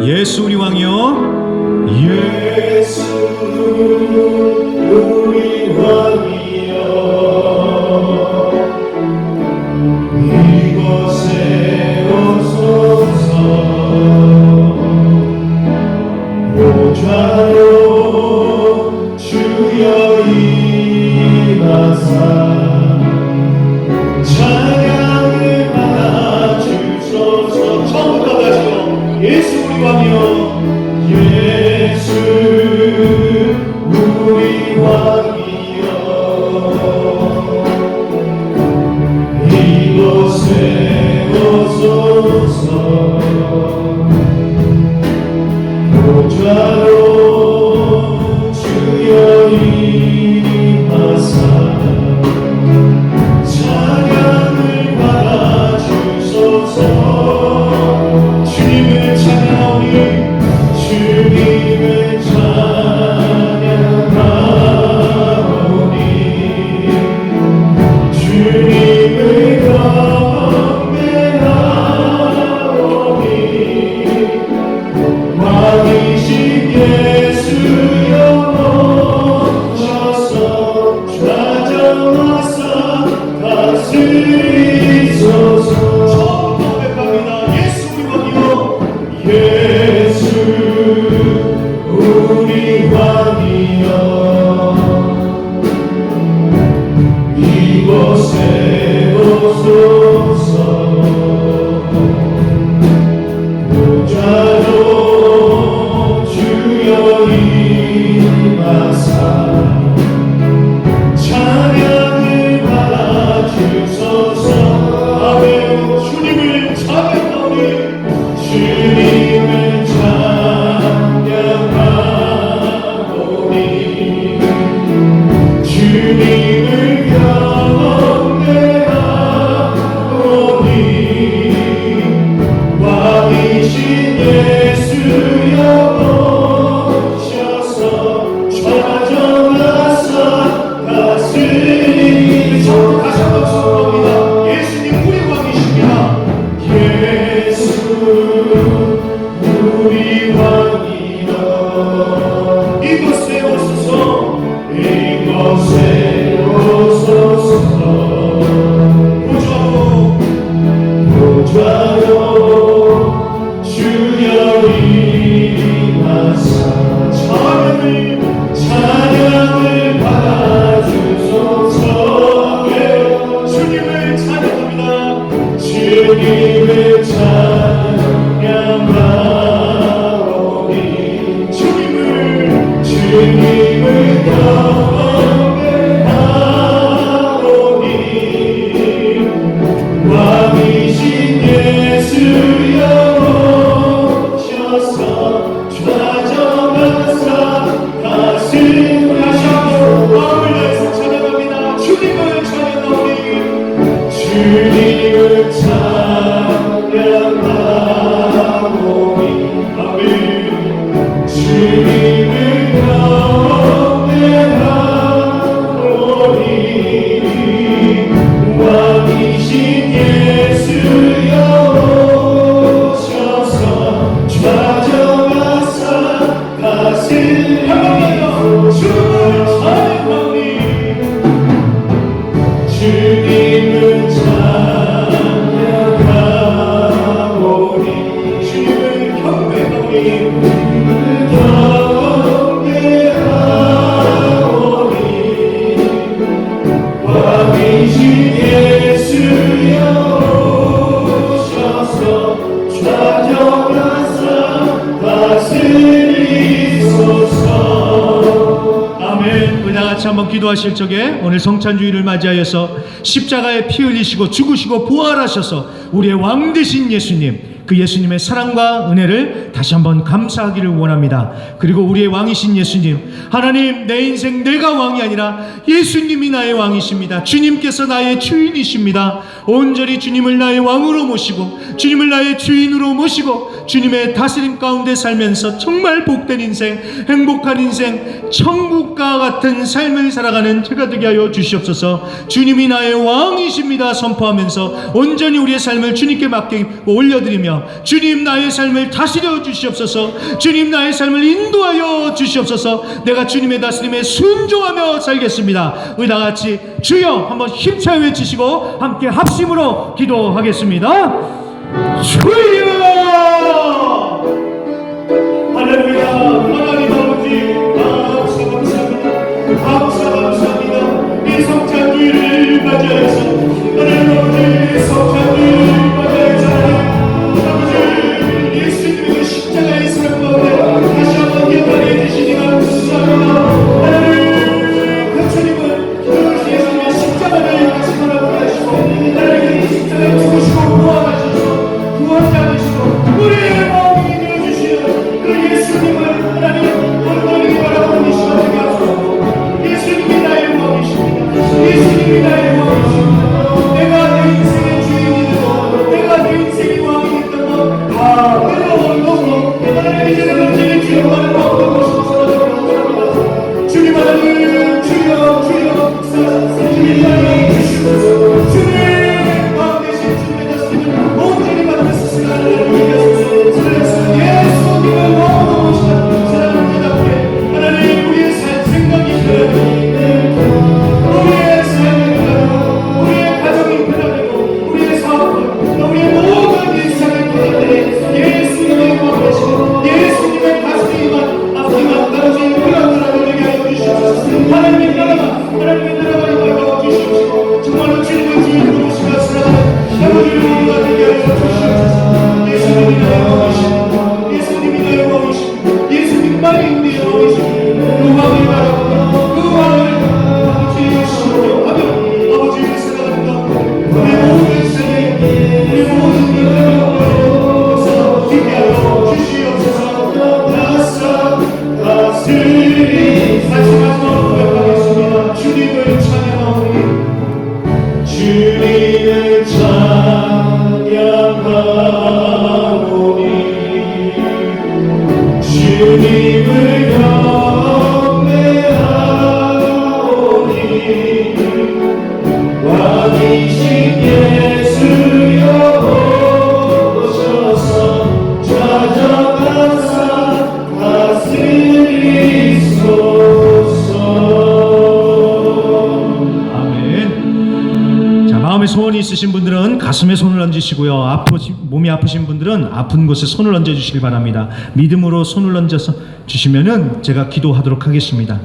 [SPEAKER 1] 예수 우리 왕이여,
[SPEAKER 2] 예수 우리 왕이여, 이곳에 오소서. 보좌로 주여 임하사 찬양을 받아 주소서. 처음부터 다시요. 예수 우리 왕이여, 예수 우리 왕이여, 이곳에 오소서. 보좌로 주여 임하사 찬양을 받아 주소서. 찬양을 받아주소서. 주님을 찬양합니다. 주님을 찬양하오니 주님을 경배하오니 왕이신 예수여 오셔서 좌정하사 다시 하셔서 마음을 다해서 찬양합니다. 주님을 찬양하오니 주님을 찬양하오니 아멘. 주님을 경배하오니 왕이신 예수여 오셔서 좌정하사 다시 한번더 주님을 찬양하오니 주님을 찬양하오니 주님을 경배하오니 왕이신 예수여 오셔서 좌정하사 다스리소서.
[SPEAKER 1] 아멘. 우리 다 같이 한번 기도하실 적에 오늘 성찬주의를 맞이하여서 십자가에 피 흘리시고 죽으시고 부활하셔서 우리의 왕 되신 예수님, 그 예수님의 사랑과 은혜를 다시 한번 감사하기를 원합니다. 그리고 우리의 왕이신 예수님, 하나님, 내 인생 내가 왕이 아니라 예수님이 나의 왕이십니다. 주님께서 나의 주인이십니다. 온전히 주님을 나의 왕으로 모시고 주님을 나의 주인으로 모시고 주님의 다스림 가운데 살면서 정말 복된 인생, 행복한 인생, 천국과 같은 삶을 살아가는 제가 되게 하여 주시옵소서. 주님이 나의 왕이십니다 선포하면서 온전히 우리의 삶을 주님께 맡기고 올려드리며 주님, 나의 삶을 다스려 주시옵소서. 주님, 나의 삶을 인도하여 주시옵소서. 내가 주님의 다스림에 순종하며 살겠습니다. 우리 다 같이 주여 한번 힘차게 외치시고 함께 합심으로 기도하겠습니다. 주여!
[SPEAKER 2] 할렐루야. 하나님 아버지 감사합니다. 감사합니다. 이 성찬주의를 맞이해서 하나님 아버지 성찬주의를 맞이해서 아버지 예수님의 십자가의 삶 가운데 다시 한번 기억하게 해주시니 감사합니다. 하나님 그 주님은 그 예수님의 십자가를 다시 바라보게 하시고 하나님 그 십자가에 죽으시고 부활하시고 구원자되시고 우리의 마음이 되어주시는 그 예수님을 하나님 온전히 바라보는 이 시간 되게 하소서. 예수님이 나의 왕이십니다. 예수님이 나의 왕이십니다. 내가 내 인생의 주인이 되고 내가 내 인생의 왕이 됐던 다 외로운 것으로 하나님 이제는 언제의 주인만을 왕으로 모시고 감사합니다. 주님 하나님 주여 주여 주님 나의 주시옵소서. 주님 마음 대신 주님의 다스림을 온전히 받으면서 시간을 누리게 하소서. 예수님을 왕으로 모시다 사랑하는 자답게 하나님 우리의 삶 생각이 변화되고 우리의 삶이 변화되고 우리의 가정이 변화되고 우리의 사업을 우리의 모든 일상을 변화되니 예수님의 왕 되시고 예수님의 다스림만 앞뒤만 다르지 그런 되게 하여 주시옵소서. 하나님의 나라가 임하여 주시옵시고 정말로 주님의 주인으로 모시고 살아가는 아버지의 왕가 되게 하여 주시옵소서. 예수님이 나의 왕이십니다. 예수님이 나의 왕이십니다. 예수님만이 우리의 왕이십니다. 그 왕을 바라보고 그 왕을 아버지의 신뢰하며 아버지의 생각합니다. 우리 모든 생에 우리 모든 일들을 되게 하여 주시옵소서. 다스리 다시 마지막으로 고백하겠습니다. 주님을 찬양하오니 주님을 찬양하오니 주님을 경배하오니 왕이신 예수여 오셔서 좌정하사 다스리소서.
[SPEAKER 1] 아멘. 자, 마음의 소원이 있으신 분들은 가슴에 손을 얹으시고요. 몸이 아프신 분들은 아픈 곳에 손을 얹어 주시길 바랍니다. 믿음으로 손을 얹어서 주시면은 제가 기도하도록 하겠습니다.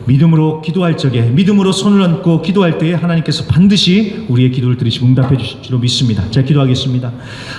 [SPEAKER 1] 믿음으로 기도할 적에, 믿음으로 손을 얹고 기도할 때에 하나님께서 반드시 우리의 기도를 들으시고 응답해 주실 줄로 믿습니다. 제가 기도하겠습니다.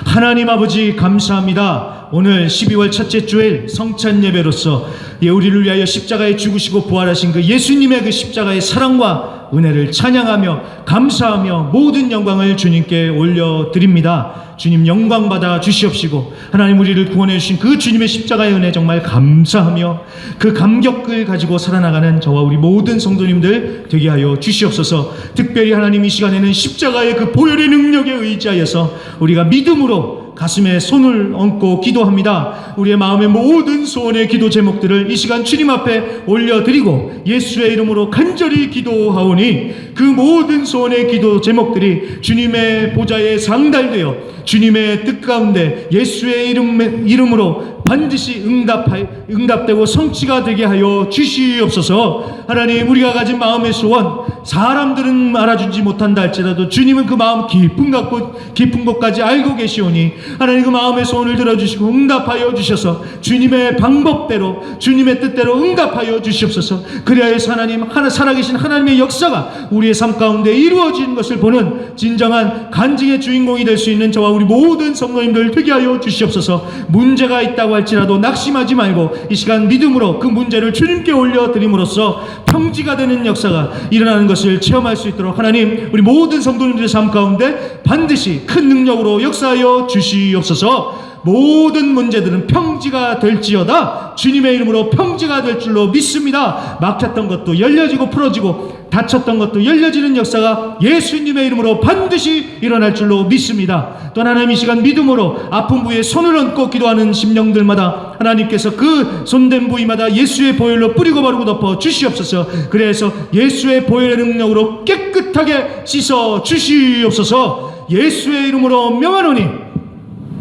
[SPEAKER 1] 하나님 아버지 감사합니다. 오늘 12월 첫째 주일 성찬 예배로서 우리를 위하여 십자가에 죽으시고 부활하신 그 예수님의 그 십자가의 사랑과 은혜를 찬양하며 감사하며 모든 영광을 주님께 올려드립니다. 주님 영광 받아 주시옵시고 하나님 우리를 구원해 주신 그 주님의 십자가의 은혜 정말 감사하며 그 감격을 가지고 살아나가는 저와 우리 모든 성도님들 되게 하여 주시옵소서. 특별히 하나님 이 시간에는 십자가의 그 보혈의 능력에 의지하여서 우리가 믿음으로 가슴에 손을 얹고 기도합니다. 우리의 마음의 모든 소원의 기도 제목들을 이 시간 주님 앞에 올려드리고 예수의 이름으로 간절히 기도하오니 그 모든 소원의 기도 제목들이 주님의 보좌에 상달되어 주님의 뜻 가운데 예수의 이름으로 반드시 응답되고 성취가 되게 하여 주시옵소서. 하나님 우리가 가진 마음의 소원 사람들은 알아주지 못한다 할지라도 주님은 그 마음 깊은 곳까지 알고 계시오니 하나님 그 마음의 소원을 들어주시고 응답하여 주셔서 주님의 방법대로 주님의 뜻대로 응답하여 주시옵소서. 그리하여서 하나님 살아계신 하나님의 역사가 우리의 삶 가운데 이루어지는 것을 보는 진정한 간증의 주인공이 될 수 있는 저와 우리 모든 성도님들 되게 하여 주시옵소서. 문제가 있다고 할지라도 낙심하지 말고 이 시간 믿음으로 그 문제를 주님께 올려드림으로써 평지가 되는 역사가 일어나는 것을 체험할 수 있도록 하나님 우리 모든 성도님들의 삶 가운데 반드시 큰 능력으로 역사하여 주시옵소서. 모든 문제들은 평지가 될지어다. 주님의 이름으로 평지가 될 줄로 믿습니다. 막혔던 것도 열려지고 풀어지고 닫혔던 것도 열려지는 역사가 예수님의 이름으로 반드시 일어날 줄로 믿습니다. 또 하나님 이 시간 믿음으로 아픈 부위에 손을 얹고 기도하는 심령들마다 하나님께서 그 손댄 부위마다 예수의 보혈로 뿌리고 바르고 덮어 주시옵소서. 그래서 예수의 보혈의 능력으로 깨끗하게 씻어 주시옵소서. 예수의 이름으로 명하노니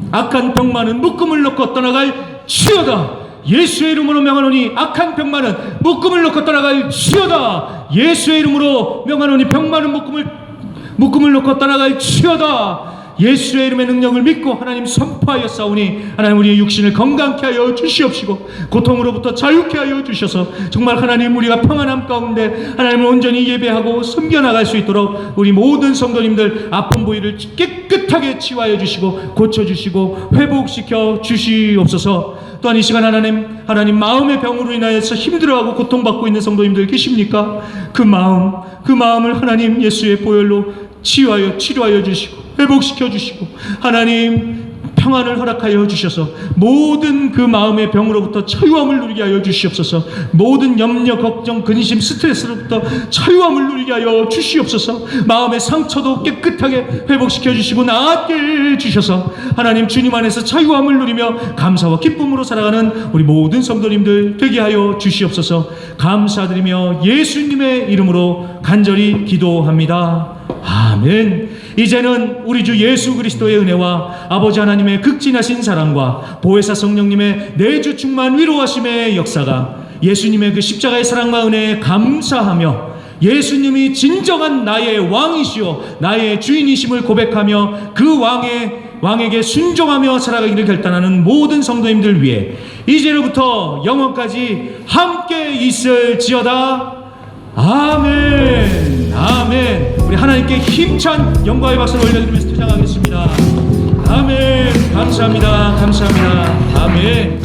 [SPEAKER 1] 악한 병만은 묶음을 놓고 떠나갈 치여다. 예수의 이름으로 명하노니 악한 병만은 묶음을 놓고 떠나갈 치여다. 예수의 이름으로 명하노니 병만은 묶음을 놓고 떠나갈 치여다. 예수의 이름의 능력을 믿고 하나님 선포하여 싸우니 하나님 우리의 육신을 건강케 하여 주시옵시고 고통으로부터 자유케 하여 주셔서 정말 하나님 우리가 평안함 가운데 하나님을 온전히 예배하고 섬겨나갈 수 있도록 우리 모든 성도님들 아픈 부위를 깨끗하게 치유하여 주시고 고쳐주시고 회복시켜 주시옵소서. 또한 이 시간 하나님 마음의 병으로 인하여서 힘들어하고 고통받고 있는 성도님들 계십니까? 그 마음을 하나님 예수의 보혈로 치료하여 주시고 회복시켜 주시고 하나님 평안을 허락하여 주셔서 모든 그 마음의 병으로부터 자유함을 누리게 하여 주시옵소서. 모든 염려, 걱정, 근심, 스트레스로부터 자유함을 누리게 하여 주시옵소서. 마음의 상처도 깨끗하게 회복시켜 주시고 나았게 해주셔서 하나님 주님 안에서 자유함을 누리며 감사와 기쁨으로 살아가는 우리 모든 성도님들 되게 하여 주시옵소서. 감사드리며 예수님의 이름으로 간절히 기도합니다. 아멘. 이제는 우리 주 예수 그리스도의 은혜와 아버지 하나님의 극진하신 사랑과 보혜사 성령님의 내주 충만 위로하심의 역사가 예수님의 그 십자가의 사랑과 은혜에 감사하며 예수님이 진정한 나의 왕이시오 나의 주인이심을 고백하며 그 왕에게 순종하며 살아가기를 결단하는 모든 성도님들 위해 이제로부터 영원까지 함께 있을지어다. 아멘. 아멘. 우리 하나님께 힘찬 영광의 박수를 올려드리면서 투장하겠습니다. 아멘. 감사합니다. 아멘.